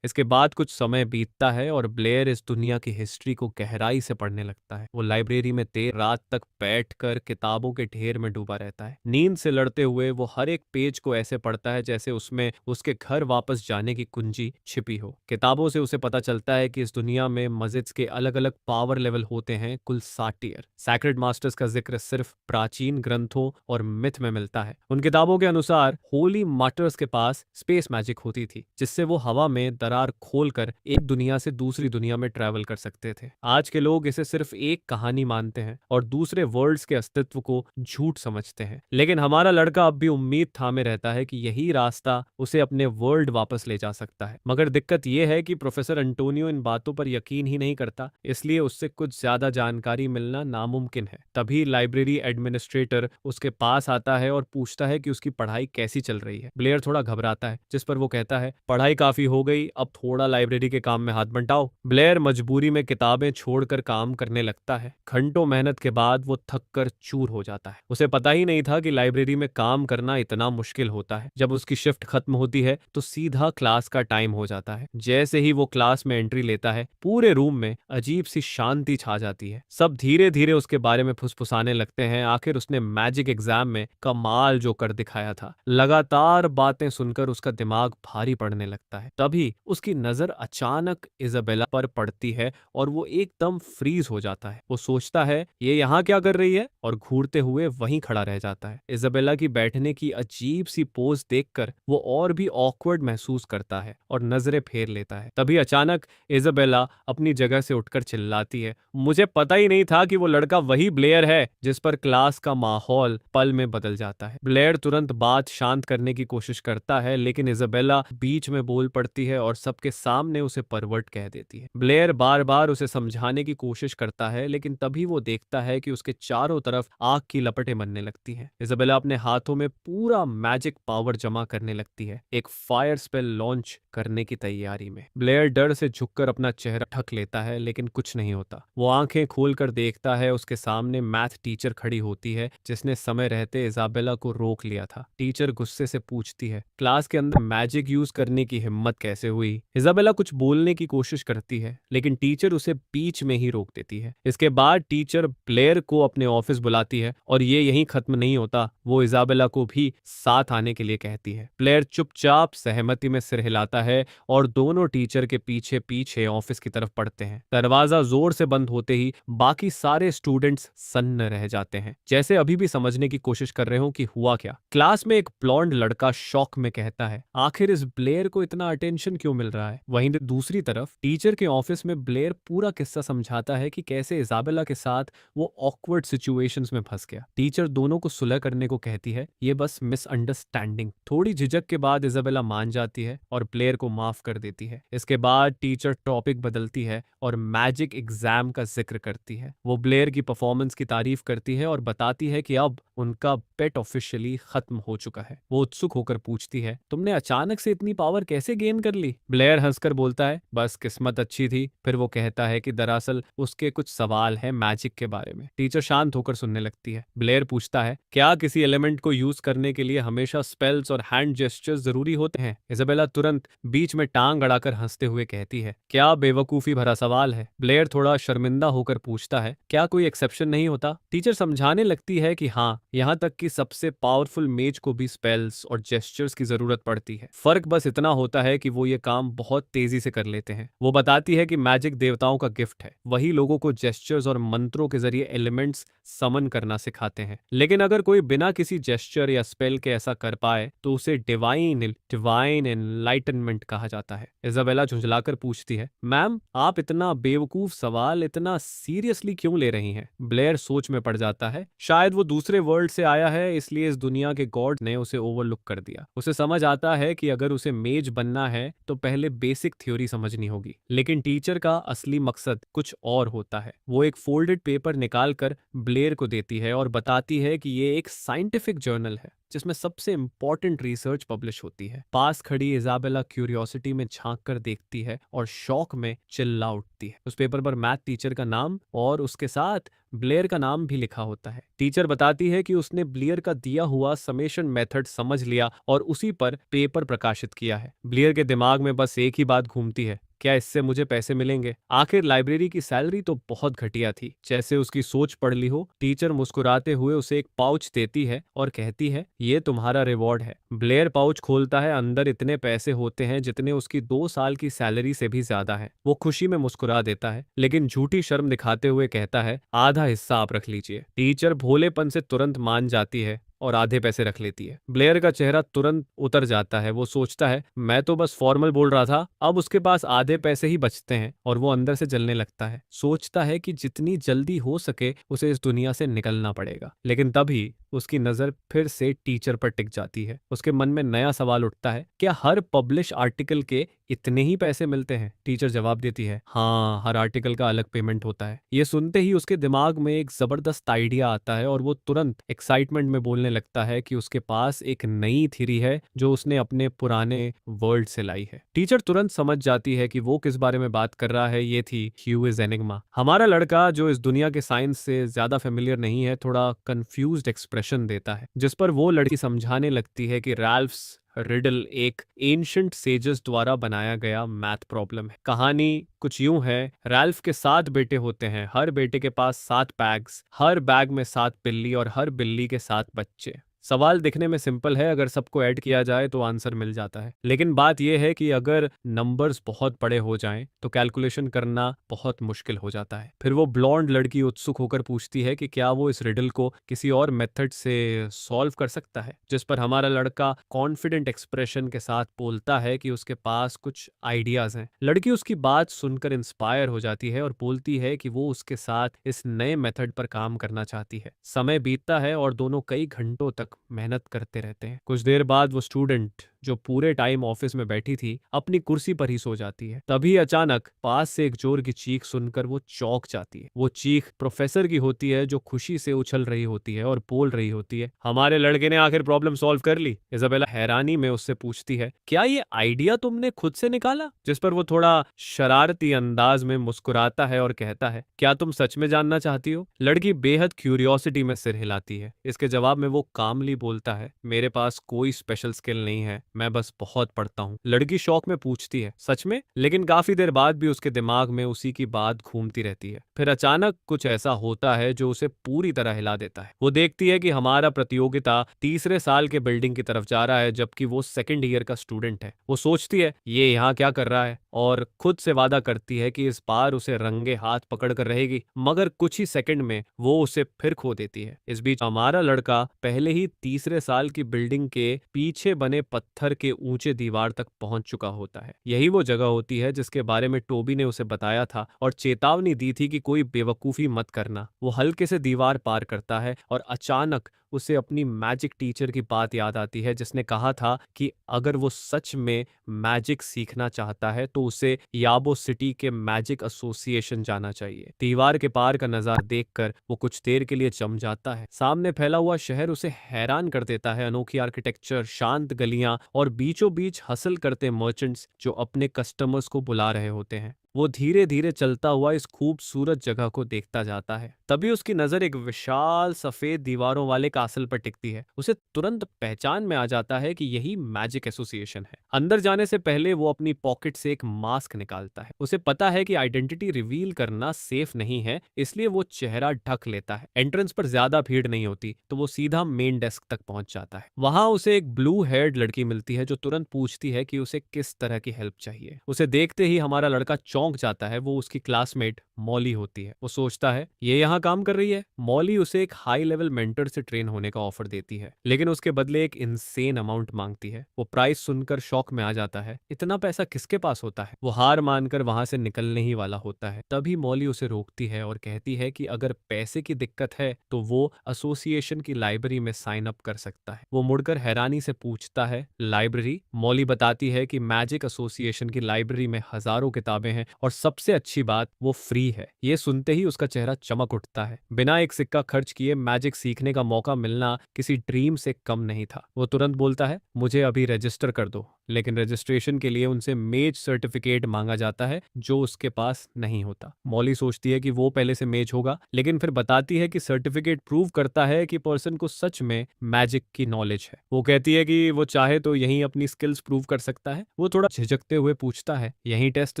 इसके बाद कुछ समय बीतता है और ब्लेयर इस दुनिया की हिस्ट्री को गहराई से पढ़ने लगता है। वो लाइब्रेरी में देर रात तक बैठकर किताबों के ढेर में डूबा रहता है। नींद से लड़ते हुए वो हर एक पेज को ऐसे पढ़ता है जैसे उसमें उसके घर वापस जाने की कुंजी छिपी हो। किताबों से उसे पता चलता है कि इस दुनिया में मजिद्स के अलग अलग पावर लेवल होते हैं, कुल 60 टीयर। सैक्रेड मास्टर्स का जिक्र सिर्फ प्राचीन ग्रंथों और मिथ में मिलता है। उन किताबों के अनुसार होली मार्टर्स के पास स्पेस मैजिक होती थी, जिससे वो हवा में दरार खोलकर एक दुनिया से दूसरी दुनिया में ट्रैवल कर सकते थे। आज के लोग इसे सिर्फ एक कहानी मानते हैं और दूसरे वर्ल्ड्स के अस्तित्व को झूठ समझते हैं, लेकिन हमारा लड़का अब भी उम्मीद थामे रहता है कि यही रास्ता उसे अपने वर्ल्ड वापस ले जा सकता है। मगर दिक्कत यह है कि प्रोफेसर एंटोनियो इन बातों पर यकीन ही नहीं करता, इसलिए उससे कुछ ज्यादा जानकारी मिलना नामुमकिन है। तभी लाइब्रेरी एडमिनिस्ट्रेटर उसके पास आता है और पूछता है कि उसकी पढ़ाई कैसी चल रही है। ब्लेयर थोड़ा घबराता है, जिस पर वो कहता है, पढ़ाई काफी हो गई, अब थोड़ा लाइब्रेरी के काम में हाथ बंटाओ। ब्लेयर मजबूरी में किताबें छोड़कर काम करने लगता है। घंटों मेहनत के बाद वो थक कर चूर हो जाता है। उसे पता ही नहीं था कि लाइब्रेरी में काम करना इतना मुश्किल होता है। जब उसकी शिफ्ट खत्म होती है तो सीधा क्लास का टाइम हो जाता है। जैसे ही वो क्लास में एंट्री लेता है, पूरे रूम में अजीब सी शांति छा जाती है। सब धीरे धीरे उसके बारे में फुसफुसाने लगते हैं। आखिर उसने मैजिक एग्जाम में कमाल जो कर दिखाया था। लगातार बातें सुनकर उसका दिमाग भारी पड़ने लगता है। तभी उसकी नजर अचानक इजाबेला पर पड़ती है और वो एकदम फ्रीज हो जाता है। वो सोचता है ये यहाँ क्या कर रही है, और घूरते हुए वहीं खड़ा रह जाता है। इजाबेला की बैठने की अजीब सी पोज देखकर वो और भी ऑकवर्ड महसूस करता है और नजरें फेर लेता है। तभी अचानक इजाबेला अपनी जगह से उठकर चिल्लाती है, मुझे पता ही नहीं था कि वो लड़का वही ब्लेयर है। जिस पर क्लास का माहौल पल में बदल जाता है। ब्लेयर तुरंत बात शांत करने की कोशिश करता है, लेकिन इजाबेला बीच में बोल पड़ती है और सबके सामने उसे परवर्ट कह देती है। ब्लेयर बार बार उसे समझाने की कोशिश करता है, लेकिन तभी वो देखता है कि उसके चारों तरफ आग की लपटें बनने लगती हैं। इजाबेला अपने हाथों में पूरा मैजिक पावर जमा करने लगती है, एक फायर स्पेल लॉन्च करने की तैयारी में। ब्लेयर डर से झुककर अपना चेहरा ढक लेता है, लेकिन कुछ नहीं होता। वो आंखें खोलकर देखता है, उसके सामने मैथ टीचर खड़ी होती है, जिसने समय रहते इजाबेला को रोक लिया था। टीचर गुस्से से पूछती है, क्लास के अंदर मैजिक यूज करने की हिम्मत कैसे हुई? इजाबेला कुछ बोलने की कोशिश करती है, लेकिन टीचर उसे बीच में ही रोक देती है। इसके बाद टीचर ब्लेयर को अपने ऑफिस बुलाती है और ये यहीं खत्म नहीं होता। वो इजाबेला को भी साथ आने के लिए कहती है। ब्लेयर चुपचाप सहमति में सिर हिलाता है और दोनों टीचर के पीछे पीछे ऑफिस की तरफ बढ़ते हैं। दरवाजा जोर से बंद होते ही बाकी सारे स्टूडेंट्स सन्न रह जाते हैं, जैसे अभी भी समझने की कोशिश कर रहे हो कि हुआ क्या। क्लास में एक ब्लॉन्ड लड़का शॉक में कहता है, आखिर इस ब्लेयर को इतना अटेंशन क्यों मिल रहा है? वहीं दूसरी तरफ टीचर के ऑफिस में ब्लेयर पूरा किस्सा समझाता है कि कैसे इजाबेला के साथ वो ऑकवर्ड सिचुएशंस में फंस गया। टीचर दोनों को सुलह करने को कहती है, ये बस मिसअंडरस्टैंडिंग। थोड़ी झिझक के बाद इजाबेला मान जाती है और ब्लेयर को माफ कर देती है। इसके बाद टीचर टॉपिक बदलती है और मैजिक एग्जाम का जिक्र करती है। वो ब्लेयर की परफॉर्मेंस की तारीफ करती है और बताती है कि अब उनका बेट ऑफिशियली खत्म हो चुका है। वो उत्सुक होकर पूछती है, तुमने अचानक से इतनी पावर कैसे गेन कर ली? ब्लेयर हंसकर बोलता है, बस किस्मत अच्छी थी। फिर वो कहता है कि दरअसल उसके कुछ सवाल है मैजिक के बारे में। टीचर शांत होकर सुनने लगती है। ब्लेयर पूछता है, क्या किसी एलिमेंट को यूज करने के लिए हमेशा स्पेल्स और हैंड जेस्चर्स जरूरी होते हैं? इजाबेला तुरंत बीच में टांग अड़ाकर हंसते हुए कहती है, क्या बेवकूफी भरा सवाल है। ब्लेयर थोड़ा शर्मिंदा होकर पूछता है, क्या कोई एक्सेप्शन नहीं होता? टीचर समझाने लगती है कि हाँ, यहाँ तक कि सबसे पावरफुल मेज को भी स्पेल्स और जेस्चर्स की जरूरत पड़ती है। फर्क बस इतना होता है कि वो ये काम बहुत तेजी से कर लेते हैं। वो बताती है कि मैजिक देवताओं का गिफ्ट है, वही लोगों को जेस्चर्स और मंत्रों के जरिए एलिमेंट्स समन करना सिखाते हैं। लेकिन अगर कोई बिना किसी जेस्चर या स्पेल के ऐसा कर पाए तो उसे डिवाइन एनलाइटनमेंट एक्सपेरिमेंट कहा जाता है। इजाबेला झुंझलाकर पूछती है, मैम आप इतना बेवकूफ सवाल इतना सीरियसली क्यों ले रही हैं? ब्लेयर सोच में पड़ जाता है। शायद वो दूसरे वर्ल्ड से आया है, इसलिए इस दुनिया के गॉड ने उसे ओवरलुक कर दिया। उसे समझ आता है कि अगर उसे मेज बनना है तो पहले बेसिक थ्योरी समझनी होगी। लेकिन टीचर का असली मकसद कुछ और होता है। वो एक फोल्डेड पेपर निकालकर ब्लेयर को देती है और बताती है कि ये एक साइंटिफिक जर्नल है जिसमें सबसे इंपॉर्टेंट रिसर्च पब्लिश होती है। पास खड़ी इजाबेला क्यूरियोसिटी में झांक कर देखती है और शौक में चिल्ला उठती है। उस पेपर पर मैथ टीचर का नाम और उसके साथ ब्लेयर का नाम भी लिखा होता है। टीचर बताती है कि उसने ब्लेयर का दिया हुआ समेशन मेथड समझ लिया और उसी पर पेपर प्रकाशित किया है। ब्लेयर के दिमाग में बस एक ही बात घूमती है, क्या इससे मुझे पैसे मिलेंगे? आखिर लाइब्रेरी की सैलरी तो बहुत घटिया थी। जैसे उसकी सोच पढ़ ली हो। टीचर मुस्कुराते हुए उसे एक पाउच देती है और कहती है, ये तुम्हारा रिवॉर्ड है। ब्लेयर पाउच खोलता है। अंदर इतने पैसे होते हैं जितने उसकी 2 साल की सैलरी से भी ज्यादा है। वो खुशी में मुस्कुरा देता है, लेकिन झूठी शर्म दिखाते हुए कहता है, आधा हिस्सा आप रख लीजिए। टीचर भोलेपन से तुरंत मान जाती है और आधे पैसे रख लेती है। ब्लेयर का चेहरा तुरंत उतर जाता है। वो सोचता है, मैं तो बस फॉर्मल बोल रहा था। अब उसके पास आधे पैसे ही बचते हैं और वो अंदर से जलने लगता है। सोचता है कि जितनी जल्दी हो सके उसे इस दुनिया से निकलना पड़ेगा। लेकिन तभी उसकी नजर फिर से टीचर पर टिक जाती है। उसके मन में नया सवाल उठता है, क्या हर पब्लिश आर्टिकल के इतने ही पैसे मिलते हैं? टीचर जवाब देती है, हाँ, हर आर्टिकल का अलग पेमेंट होता है। ये सुनते ही उसके दिमाग में एक जबरदस्त आइडिया आता है और वो तुरंत एक्साइटमेंट में बोलने लगता है कि उसके पास एक नई थ्योरी है जो उसने अपने पुराने वर्ल्ड से लाई है। टीचर तुरंत समझ जाती है कि वो किस बारे में बात कर रहा है। ये थी ह्यूइज एनिग्मा। हमारा लड़का जो इस दुनिया के साइंस से ज्यादा फेमिलियर नहीं है, थोड़ा कंफ्यूज्ड एक्सप्रेशन देता है, जिस पर वो लड़की समझाने लगती है कि रैल्फ्स रिडल एक एंशंट सेजेस द्वारा बनाया गया मैथ प्रॉब्लम है। कहानी कुछ यूं है, रैल्फ के 7 बेटे होते हैं। हर बेटे के पास 7 बैग्स, हर बैग में 7 बिल्ली और हर बिल्ली के 7 बच्चे। सवाल दिखने में सिंपल है, अगर सबको ऐड किया जाए तो आंसर मिल जाता है। लेकिन बात यह है कि अगर नंबर्स बहुत बड़े हो जाएं तो कैलकुलेशन करना बहुत मुश्किल हो जाता है। फिर वो ब्लॉन्ड लड़की उत्सुक होकर पूछती है कि क्या वो इस रिडल को किसी और मेथड से सॉल्व कर सकता है, जिस पर हमारा लड़का कॉन्फिडेंट एक्सप्रेशन के साथ बोलता है कि उसके पास कुछ आइडियाज हैं। लड़की उसकी बात सुनकर इंस्पायर हो जाती है और बोलती है कि वो उसके साथ इस नए मेथड पर काम करना चाहती है। समय बीतता है और दोनों कई घंटों तक मेहनत करते रहते हैं। कुछ देर बाद वो स्टूडेंट जो पूरे टाइम ऑफिस में बैठी थी अपनी कुर्सी पर ही सो जाती है। तभी अचानक पास से एक जोर की चीख सुनकर वो चौंक जाती है। वो चीख प्रोफेसर की होती है जो खुशी से उछल रही होती है और बोल रही होती है, हमारे लड़के ने आखिर प्रॉब्लम सॉल्व कर ली। इजाबेला हैरानी में उससे पूछती है, क्या ये आइडिया तुमने खुद से निकाला? जिस पर वो थोड़ा शरारती अंदाज में मुस्कुराता है और कहता है, क्या तुम सच में जानना चाहती हो? लड़की बेहद क्यूरियोसिटी में सिर हिलाती है। इसके जवाब में वो कामली बोलता है, मेरे पास कोई स्पेशल स्किल नहीं है, मैं बस बहुत पढ़ता हूँ। लड़की शौक में पूछती है, सच में? लेकिन काफी देर बाद भी उसके दिमाग में उसी की बात घूमती रहती है। फिर अचानक कुछ ऐसा होता है जो उसे पूरी तरह हिला देता है। वो देखती है कि हमारा प्रतियोगिता तीसरे साल के बिल्डिंग की तरफ जा रहा है, जबकि वो सेकंड ईयर का स्टूडेंट है। वो सोचती है, ये यहाँ क्या कर रहा है, और खुद से वादा करती है कि इस बार उसे रंगे हाथ पकड़ कर रहेगी। मगर कुछ ही सेकंड में वो उसे फिर खो देती है। इस बीच हमारा लड़का पहले ही तीसरे साल की बिल्डिंग के पीछे बने पत्थर के ऊंचे दीवार तक पहुंच चुका होता है। यही वो जगह होती है जिसके बारे में टोबी ने उसे बताया था और चेतावनी दी थी कि कोई बेवकूफी मत करना। वो हल्के से दीवार पार करता है और अचानक उसे अपनी मैजिक टीचर की बात याद आती है, जिसने कहा था कि अगर वो सच में मैजिक सीखना चाहता है तो उसे याबो सिटी के मैजिक एसोसिएशन जाना चाहिए। दीवार के पार का नजारा देखकर वो कुछ देर के लिए जम जाता है। सामने फैला हुआ शहर उसे हैरान कर देता है। अनोखी आर्किटेक्चर, शांत गलियां और बीचों बीच हसल करते मर्चेंट्स जो अपने कस्टमर्स को बुला रहे होते हैं। वो धीरे धीरे चलता हुआ इस खूबसूरत जगह को देखता जाता है। तभी उसकी नजर एक विशाल सफेद दीवारों वाले कासल पर टिकती है। उसे तुरंत पहचान में आ जाता है कि यही मैजिक एसोसिएशन है। अंदर जाने से पहले वो अपनी पॉकेट से एक मास्क निकालता है। उसे पता है कि आइडेंटिटी रिवील करना सेफ नहीं है, इसलिए वो चेहरा ढक लेता है। एंट्रेंस पर ज्यादा भीड़ नहीं होती तो वो सीधा मेन डेस्क तक पहुंच जाता है। वहां उसे एक ब्लू हेयर्ड लड़की मिलती है जो तुरंत पूछती है कि उसे किस तरह की हेल्प चाहिए। उसे देखते ही हमारा लड़का चौंक जाता है। वो उसकी क्लासमेट मॉली होती है। वो सोचता है ये यहाँ काम कर रही है। मॉली उसे एक हाई लेवल मेंटर से ट्रेन होने का ऑफर देती है, लेकिन उसके बदले एक इनसेन अमाउंट मांगती है। वो प्राइस सुनकर शॉक में आ जाता है। इतना पैसा किसके पास होता है? वो हार मानकर वहां से निकलने ही वाला होता है। तभी मॉली उसे रोकती है और कहती है कि अगर पैसे की दिक्कत है तो वो एसोसिएशन की लाइब्रेरी में साइन अप कर सकता है। वो मुड़कर हैरानी से पूछता है, लाइब्रेरी? मॉली बताती है कि मैजिक एसोसिएशन की लाइब्रेरी में हजारों किताबें हैं और सबसे अच्छी बात, वो फ्री है। ये सुनते ही उसका चेहरा चमक उठता है। बिना एक सिक्का खर्च किए मैजिक सीखने का मौका मिलना किसी ड्रीम से कम नहीं था। वो तुरंत बोलता है, मुझे अभी रजिस्टर कर दो। लेकिन रजिस्ट्रेशन के लिए उनसे मेज सर्टिफिकेट मांगा जाता है, जो उसके पास नहीं होता। मॉली सोचती है कि वो पहले से मेज होगा, लेकिन फिर बताती है कि सर्टिफिकेट प्रूव करता है कि पर्सन को सच में मैजिक की नॉलेज है। वो कहती है कि वो चाहे तो यहीं अपनी स्किल्स प्रूव कर सकता है। वो थोड़ा झिझकते हुए पूछता है, यहीं टेस्ट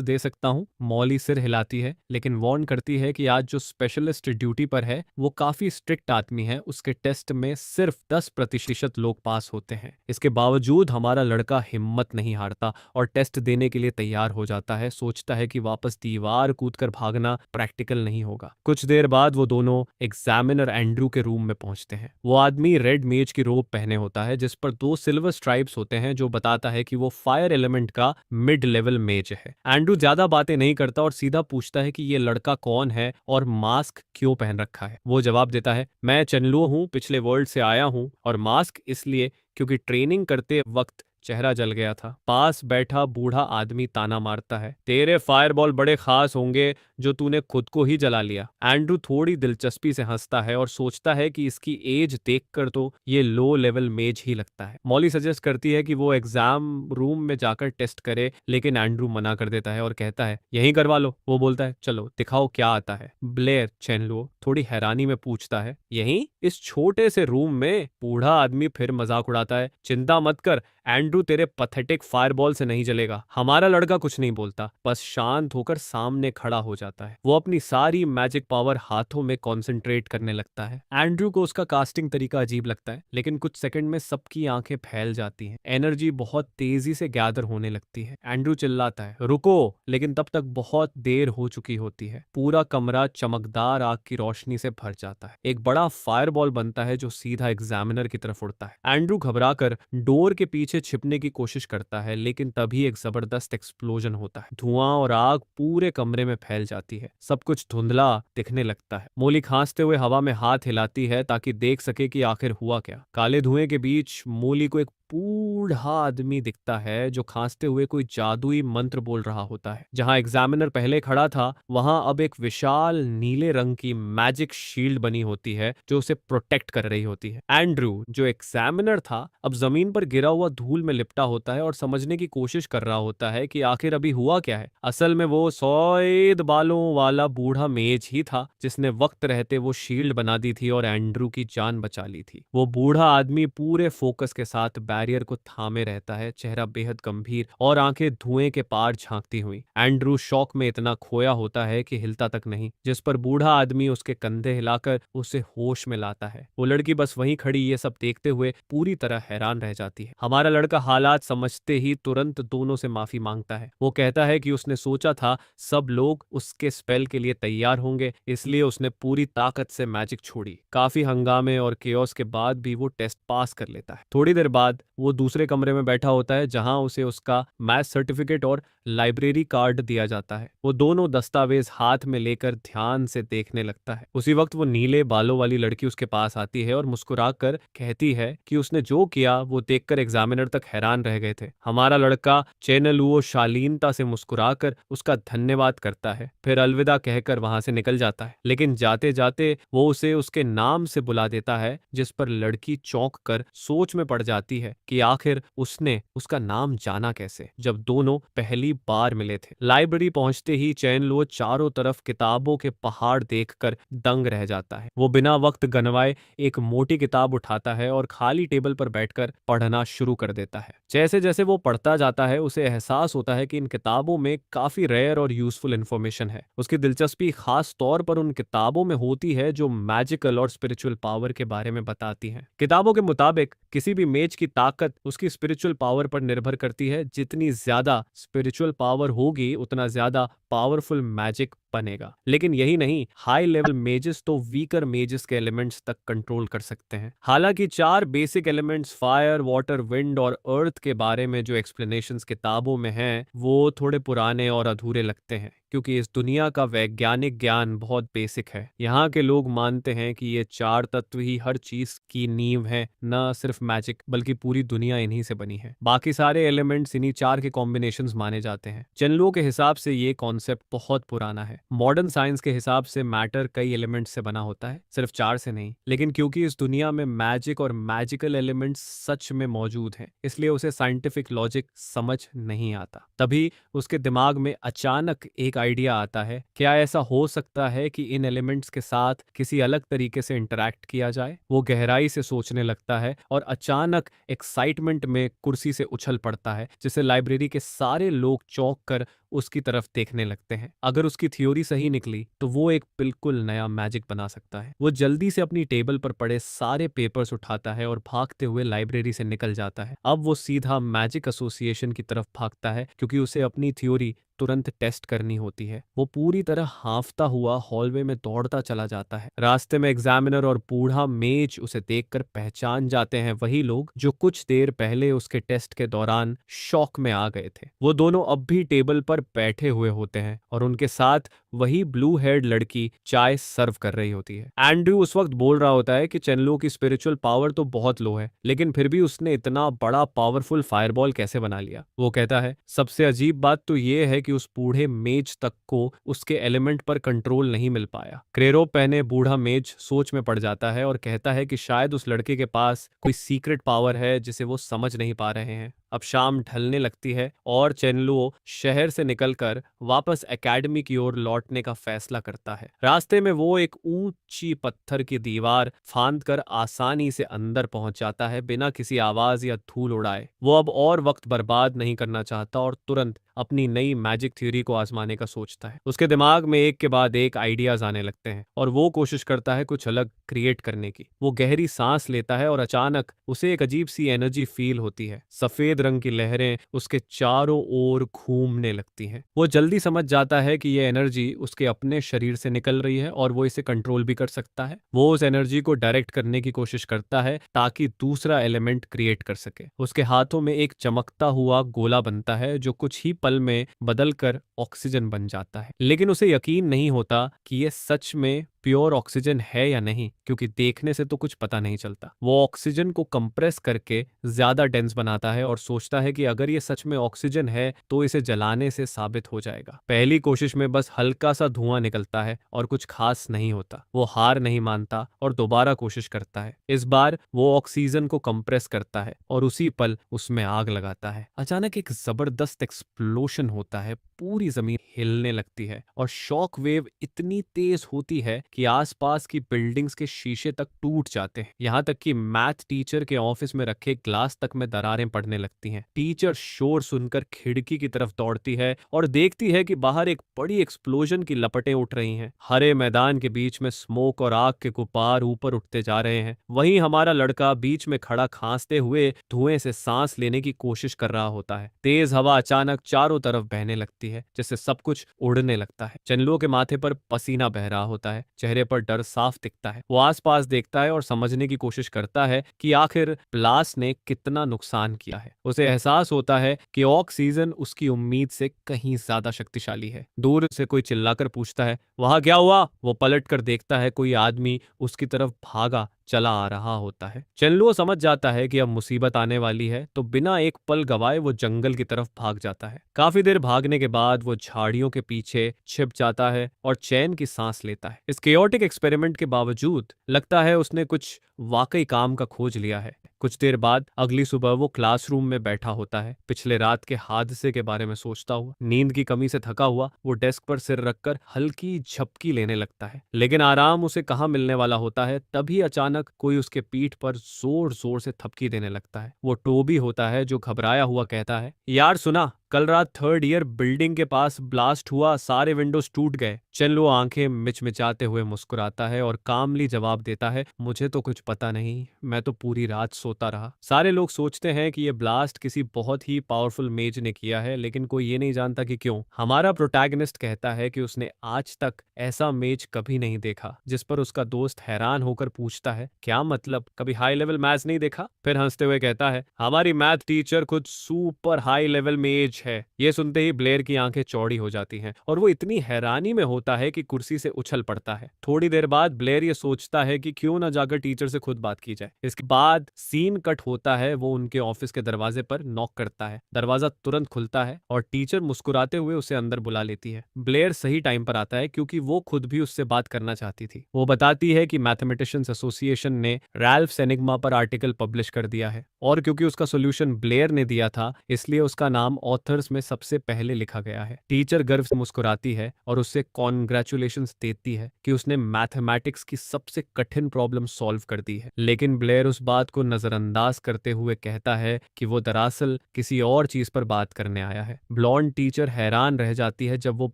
दे सकता हूँ? मॉली सिर हिलाती है, लेकिन वार्न करती है कि आज जो स्पेशलिस्ट ड्यूटी पर है वो काफी स्ट्रिक्ट आदमी है। उसके टेस्ट में सिर्फ 10% लोग पास होते हैं। इसके बावजूद हमारा लड़का हिम्मत नहीं हारता और टेस्ट देने के लिए तैयार हो जाता है। सोचता है कि वापस दीवार कूदकर भागना प्रैक्टिकल नहीं होगा। कुछ देर बाद वो दोनों एग्जामिनर एंड्रू के रूम में पहुंचते हैं। वो आदमी रेड मेज की रोब पहने होता है जिस पर 2 सिल्वर स्ट्राइप्स होते हैं, जो बताता है कि वो फायर एलिमेंट का मिड लेवल मेज है। एंड्रू ज्यादा बातें नहीं करता और सीधा पूछता है कि ये लड़का कौन है और मास्क क्यों पहन रखा है। वो जवाब देता है, मैं चेनलुओ हूँ, पिछले वर्ल्ड से आया हूँ, और मास्क इसलिए क्योंकि ट्रेनिंग करते वक्त चेहरा जल गया था। पास बैठा बूढ़ा आदमी ताना मारता है, तेरे फायरबॉल बड़े खास होंगे जो तूने खुद को ही जला लिया। एंड्रू थोड़ी दिलचस्पी से हंसता है और सोचता है कि इसकी एज देखकर तो ये लो लेवल मेज ही लगता है। मॉली सजेस्ट करती है कि वो एग्जाम रूम में जाकर टेस्ट करे, लेकिन एंड्रू मना कर देता है और कहता है, यहीं करवा लो। वो बोलता है, चलो दिखाओ क्या आता है। ब्लेयर चेनलुओ थोड़ी हैरानी में पूछता है, यहीं इस छोटे से रूम में? बूढ़ा आदमी फिर मजाक उड़ाता है, चिंता मत कर एंड्रू, तेरे पथेटिक फायरबॉल से नहीं जलेगा। हमारा लड़का कुछ नहीं बोलता, बस शांत होकर सामने खड़ा हो जाता है। वो अपनी सारी मैजिक पावर हाथों में कंसंट्रेट करने लगता है। एंड्रू को उसका कास्टिंग तरीका अजीब लगता है, लेकिन कुछ सेकंड में सबकी आंखें फैल जाती हैं। एनर्जी बहुत तेजी से गैदर होने लगती है। एंड्रू चिल्लाता है, रुको, लेकिन तब तक बहुत देर हो चुकी होती है। पूरा कमरा चमकदार आग की रोशनी से भर जाता है। एक बड़ा फायरबॉल बनता है जो सीधा एग्जामिनर की तरफ उड़ता है। एंड्रू घबराकर डोर के पीछे छिपने की कोशिश करता है, लेकिन तभी एक जबरदस्त एक्सप्लोजन होता है। धुआं और आग पूरे कमरे में फैल जाती है। सब कुछ धुंधला दिखने लगता है। मोली खांसते हुए हवा में हाथ हिलाती है ताकि देख सके कि आखिर हुआ क्या। काले धुएं के बीच मोली को एक बूढ़ा आदमी दिखता है जो खांसते हुए कोई जादुई मंत्र बोल रहा होता है। जहां एग्जामिनर पहले खड़ा था, वहां अब एक विशाल नीले रंग की मैजिक शील्ड बनी होती है जो उसे प्रोटेक्ट कर रही होती है। एंड्रू, जो एग्जामिनर था, अब जमीन पर गिरा हुआ धूल में लिपटा होता है और समझने की कोशिश कर रहा होता है कि आखिर अभी हुआ क्या है। असल में वो सफेद बालों वाला बूढ़ा मेज ही था जिसने वक्त रहते वो शील्ड बना दी थी और एंड्रू की जान बचा ली थी। वो बूढ़ा आदमी पूरे फोकस के साथ बैरियर को थामे रहता है, चेहरा बेहद गंभीर और आंखें धुएं के पार झांकती हुई। एंड्रू शौक में इतना खोया होता है कि हिलता तक नहीं, जिस पर बूढ़ा आदमी उसके कंधे हिलाकर उसे होश में लाता है। वो लड़की बस वहीं खड़ी ये सब देखते हुए पूरी तरह हैरान रह जाती है। हमारा लड़का हालात समझते ही तुरंत दोनों से माफी मांगता है। वो कहता है कि उसने सोचा था सब लोग उसके स्पेल के लिए तैयार होंगे, इसलिए उसने पूरी ताकत से मैजिक छोड़ी। काफी हंगामे और केओस के बाद भी वो टेस्ट पास कर लेता है। थोड़ी देर बाद वो दूसरे कमरे में बैठा होता है जहां उसे उसका मैथ सर्टिफिकेट और लाइब्रेरी कार्ड दिया जाता है। वो दोनों दस्तावेज हाथ में लेकर ध्यान से देखने लगता है। उसी वक्त वो नीले बालों वाली लड़की उसके पास आती है और मुस्कुराकर कहती है कि उसने जो किया वो देखकर एग्जामिनर तक हैरान रह गए थे। हमारा लड़का चेनलुओ शालीनता से मुस्कुराकर उसका धन्यवाद करता है, फिर अलविदा कहकर वहां से निकल जाता है। लेकिन जाते जाते वो उसे उसके नाम से बुला देता है, जिस पर लड़की चौंक कर सोच में पड़ जाती है कि आखिर उसने उसका नाम जाना कैसे, जब दोनों पहली बार मिले थे। लाइब्रेरी पहुंचते ही चेनलुओ चारों तरफ किताबों के पहाड़ देखकर दंग रह जाता है। वो बिना वक्त गंवाए एक मोटी किताब उठाता है और खाली टेबल पर बैठकर पढ़ना शुरू कर देता है। जैसे जैसे वो पढ़ता जाता है उसे एहसास होता है कि इन किताबों में काफी रेयर और यूजफुल इंफॉर्मेशन है। उसकी दिलचस्पी खास तौर पर उन किताबों में होती है जो मैजिकल और स्पिरिचुअल पावर के बारे में बताती हैं। किताबों के मुताबिक किसी भी मेज की ताकत उसकी स्पिरिचुअल पावर पर निर्भर करती है। जितनी ज्यादा स्पिरिचुअल पावर होगी उतना ज्यादा पावरफुल मैजिक बनेगा। लेकिन यही नहीं, हाई लेवल मेजेस तो वीकर मेजेस के एलिमेंट्स तक कंट्रोल कर सकते हैं। हालांकि 4 basic elements fire, water, wind और अर्थ के बारे में जो एक्सप्लेनेशंस किताबों में हैं वो थोड़े पुराने और अधूरे लगते हैं, क्योंकि इस दुनिया का वैज्ञानिक ज्ञान बहुत बेसिक है। यहाँ के लोग मानते हैं कि ये 4 तत्व ही हर चीज की नींव है, न सिर्फ मैजिक बल्कि पूरी दुनिया इन्हीं से बनी है। बाकी सारे एलिमेंट्स इन्हीं 4 के कॉम्बिनेशंस माने जाते हैं। चेनलो के हिसाब से ये कॉन्सेप्ट बहुत पुराना है। मॉडर्न साइंस के हिसाब से मैटर कई एलिमेंट्स से बना होता है, सिर्फ 4 से नहीं। लेकिन क्योंकि इस दुनिया में मैजिक और मैजिकल एलिमेंट्स सच में मौजूद हैं, इसलिए उसे साइंटिफिक लॉजिक समझ नहीं आता। तभी उसके दिमाग में अचानक एक आइडिया आता है, क्या ऐसा हो सकता है कि इन एलिमेंट्स के साथ किसी अलग तरीके से इंटरैक्ट किया जाए। वो गहराई से सोचने लगता है और अचानक एक्साइटमेंट में कुर्सी से उछल पड़ता है, जिससे लाइब्रेरी के सारे लोग चौंक कर उसकी तरफ देखने लगते हैं। अगर उसकी थ्योरी सही निकली तो वो एक बिल्कुल नया मैजिक बना सकता है। वो जल्दी से अपनी टेबल पर पड़े सारे पेपर्स उठाता है और भागते हुए लाइब्रेरी से निकल जाता है। अब वो सीधा मैजिक एसोसिएशन की तरफ भागता है, क्योंकि उसे अपनी थ्योरी तुरंत टेस्ट करनी होती है। वो पूरी तरह हांफता हुआ हॉलवे में दौड़ता चला जाता है। रास्ते में एग्जामिनर और बूढ़ा मेज उसे देखकर पहचान जाते हैं, वही लोग जो कुछ देर पहले उसके टेस्ट के दौरान शॉक में आ गए थे। वो दोनों अब भी टेबल पर बैठे हुए होते हैं और उनके साथ वही ब्लू हेयर्ड लड़की चाय सर्व कर रही होती है। एंड्रयू उस वक्त बोल रहा होता है कि चेनलो की स्पिरिचुअल पावर तो बहुत लो है, लेकिन फिर भी उसने इतना बड़ा पावरफुल फायरबॉल कैसे बना लिया। वो कहता है, सबसे अजीब बात तो ये है कि उस बूढ़े मेज तक को उसके एलिमेंट पर कंट्रोल नहीं मिल पाया। क्रेरो पहने बूढ़ा मेज सोच में पड़ जाता है और कहता है कि शायद उस लड़के के पास कोई सीक्रेट पावर है जिसे वो समझ नहीं पा रहे हैं। अब शाम ढलने लगती है और चेनलो शहर से निकलकर वापस एकेडमी की ओर लौटने का फैसला करता है। रास्ते में वो एक ऊंची पत्थर की दीवार फांदकर आसानी से अंदर पहुंच जाता है, बिना किसी आवाज या धूल उड़ाए। वो अब और वक्त बर्बाद नहीं करना चाहता और तुरंत अपनी नई मैजिक थ्योरी को आजमाने का सोचता है। उसके दिमाग में एक के बाद एक आइडियाज आने लगते हैं और वो कोशिश करता है कुछ अलग क्रिएट करने की। वो गहरी सांस लेता है और अचानक उसे एक अजीब सी एनर्जी फील होती है। सफेद रंग की लहरें उसके चारों ओर घूमने लगती हैं। वो जल्दी समझ जाता है कि यह एनर्जी उसके अपने शरीर से निकल रही है और वो इसे कंट्रोल भी कर सकता है। वो उस एनर्जी को डायरेक्ट करने की कोशिश करता है ताकि दूसरा एलिमेंट क्रिएट कर सके। उसके हाथों में एक चमकता हुआ गोला बनता है जो कुछ ही पल में बदलकर ऑक्सीजन बन जाता है। लेकिन उसे यकीन नहीं होता कि यह सच में प्योर ऑक्सीजन है या नहीं, क्योंकि देखने से तो कुछ पता नहीं चलता। वो ऑक्सीजन को कंप्रेस करके ज्यादा डेंस बनाता है और सोचता है कि अगर ये सच में ऑक्सीजन है तो इसे जलाने से साबित हो जाएगा। पहली कोशिश में बस हल्का सा धुआं निकलता है और कुछ खास नहीं होता। वो हार नहीं मानता और दोबारा कोशिश करता है। इस बार वो ऑक्सीजन को कंप्रेस करता है और उसी पल उसमें आग लगाता है। अचानक एक जबरदस्त एक्सप्लोशन होता है, पूरी जमीन हिलने लगती है और शॉक वेव इतनी तेज होती है कि आसपास की बिल्डिंग्स के शीशे तक टूट जाते हैं। यहाँ तक कि मैथ टीचर के ऑफिस में रखे ग्लास तक में दरारें पड़ने लगती हैं। टीचर शोर सुनकर खिड़की की तरफ दौड़ती है और देखती है कि बाहर एक बड़ी एक्सप्लोजन की लपटें उठ रही हैं। हरे मैदान के बीच में स्मोक और आग के गुब्बार ऊपर उठते जा रहे हैं। वहीं हमारा लड़का बीच में खड़ा खांसते हुए धुएं से सांस लेने की कोशिश कर रहा होता है। तेज हवा अचानक चारों तरफ बहने लगती है, जिससे सब कुछ उड़ने लगता है। चेनलो के माथे पर पसीना बह रहा होता है, चेहरे पर डर साफ दिखता है। वो आसपास देखता है और समझने की कोशिश करता है कि आखिर ब्लास्ट ने कितना नुकसान किया है। उसे एहसास होता है कि ऑक्सीजन उसकी उम्मीद से कहीं ज्यादा शक्तिशाली है। दूर से कोई चिल्लाकर पूछता है, वहां क्या हुआ? वो पलट कर देखता है, कोई आदमी उसकी तरफ भागा चला आ रहा होता है। चेनलो समझ जाता है कि अब मुसीबत आने वाली है, तो बिना एक पल गवाए वो जंगल की तरफ भाग जाता है। काफी देर भागने के बाद वो झाड़ियों के पीछे छिप जाता है और चैन की सांस लेता है। इस केओटिक एक्सपेरिमेंट के बावजूद लगता है उसने कुछ वाकई काम का खोज लिया है। कुछ देर बाद अगली सुबह वो क्लासरूम में बैठा होता है, पिछले रात के हादसे के बारे में सोचता हुआ। नींद की कमी से थका हुआ वो डेस्क पर सिर रखकर हल्की झपकी लेने लगता है, लेकिन आराम उसे कहाँ मिलने वाला होता है। तभी अचानक कोई उसके पीठ पर जोर जोर से थपकी देने लगता है। वो टोबी होता है, जो घबराया हुआ कहता है, यार सुना, कल रात थर्ड ईयर बिल्डिंग के पास ब्लास्ट हुआ, सारे विंडोज टूट गए। चेनलुओ आंखें मिचमिचाते हुए मुस्कुराता है और कामली जवाब देता है, मुझे तो कुछ पता नहीं, मैं तो पूरी रात सोता रहा। सारे लोग सोचते हैं कि ये ब्लास्ट किसी बहुत ही पावरफुल मेज ने किया है, लेकिन कोई ये नहीं जानता कि क्यों। हमारा प्रोटैगनिस्ट कहता है कि उसने आज तक ऐसा मेज कभी नहीं देखा, जिस पर उसका दोस्त हैरान होकर पूछता है, क्या मतलब, कभी हाई लेवल मैथ्स नहीं देखा? फिर हंसते हुए कहता है, हमारी मैथ टीचर खुद सुपर हाई लेवल मेज है। ये सुनते ही ब्लेयर की आंखें चौड़ी हो जाती हैं और वो इतनी हैरानी में होता है कि कुर्सी से उछल पड़ता है। थोड़ी देर बाद ब्लेयर ये सोचता है कि क्यों ना जाकर टीचर से खुद बात की जाए। इसके बाद सीन कट होता है, वो उनके ऑफिस के दरवाजे पर नॉक करता है। दरवाजा तुरंत खुलता है और टीचर मुस्कुराते हुए उसे अंदर बुला लेती है। ब्लेयर सही टाइम पर आता है क्योंकि वो खुद भी उससे बात करना चाहती थी। वो बताती है कि मैथमेटिशियंस एसोसिएशन ने रैल्फ एनिग्मा पर आर्टिकल पब्लिश कर दिया है और क्योंकि उसका सॉल्यूशन ब्लेयर ने दिया था, इसलिए उसका नाम ऑथर्स में सबसे पहले लिखा गया है। टीचर गर्व से मुस्कुराती है और उससे कॉन्ग्रेचुलेशंस देती है कि उसने मैथमेटिक्स की सबसे कठिन प्रॉब्लम सॉल्व कर दी है। लेकिन ब्लेयर उस बात को नजरअंदाज करते हुए कहता है कि वो दरअसल किसी और चीज पर बात करने आया है। ब्लॉन्ड टीचर हैरान रह जाती है जब वो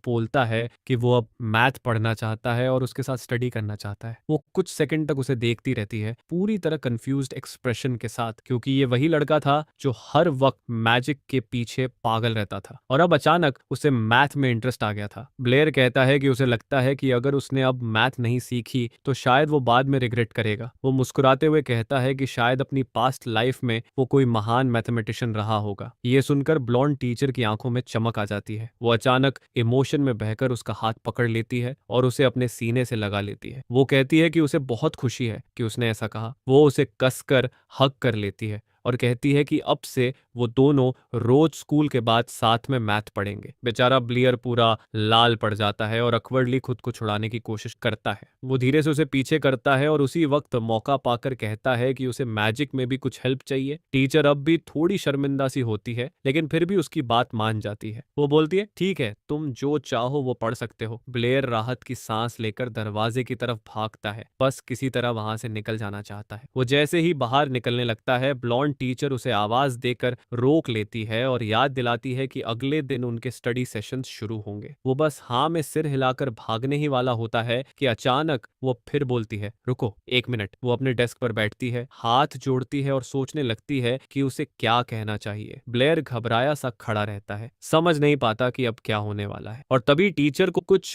बोलता है कि वो अब मैथ पढ़ना चाहता है और उसके साथ स्टडी करना चाहता है। वो कुछ सेकंड तक उसे देखती रहती है, पूरी तरह कंफ्यूज्ड एक्सप्रेशन के साथ, क्योंकि ये वही लड़का था जो हर वक्त मैजिक के पीछे पागल रहता था और अब अचानक उसे मैथ में इंटरेस्ट आ गया था। ब्लेयर कहता है कि उसे लगता है कि अगर उसने अब मैथ नहीं सीखी तो शायद वो बाद में रिग्रेट करेगा। वो मुस्कुराते हुए कहता है कि शायद अपनी पास्ट लाइफ में वो कोई महान मैथमेटिशियन रहा होगा। ये सुनकर ब्लॉन्ड टीचर की आंखों में चमक आ जाती है। वो अचानक इमोशन में बहकर उसका हाथ पकड़ लेती है और उसे अपने सीने से लगा लेती है। वो कहती है कि उसे बहुत खुशी है कि उसने ऐसा कहा। वो उसे कसकर हग कर लेती है और कहती है कि अब से वो दोनों रोज स्कूल के बाद साथ में मैथ पढ़ेंगे। बेचारा ब्लियर पूरा लाल पड़ जाता है और अकवर्डली खुद को छुड़ाने की कोशिश करता है। वो धीरे से उसे पीछे करता है और उसी वक्त मौका पाकर कहता है कि उसे मैजिक में भी कुछ हेल्प चाहिए। टीचर अब भी थोड़ी शर्मिंदा सी होती है, लेकिन फिर भी उसकी बात मान जाती है। वो बोलती है, ठीक है, तुम जो चाहो वो पढ़ सकते हो। ब्लेयर राहत की सांस लेकर दरवाजे की तरफ भागता है, बस किसी तरह वहां से निकल जाना चाहता है। वो जैसे ही बाहर निकलने लगता है, ब्लॉन्ड टीचर उसे आवाज देकर रोक लेती है और याद दिलाती है कि अगले दिन उनके स्टडी सेशंस शुरू होंगे। वो बस हाँ में सिर हिलाकर भागने ही वाला होता है कि अचानक वो फिर बोलती है, रुको एक मिनट। वो अपने डेस्क पर बैठती है, हाथ जोड़ती है और सोचने लगती है कि उसे क्या कहना चाहिए। ब्लेयर घबराया सा खड़ा रहता है, समझ नहीं पाता कि अब क्या होने वाला है। और तभी टीचर को कुछ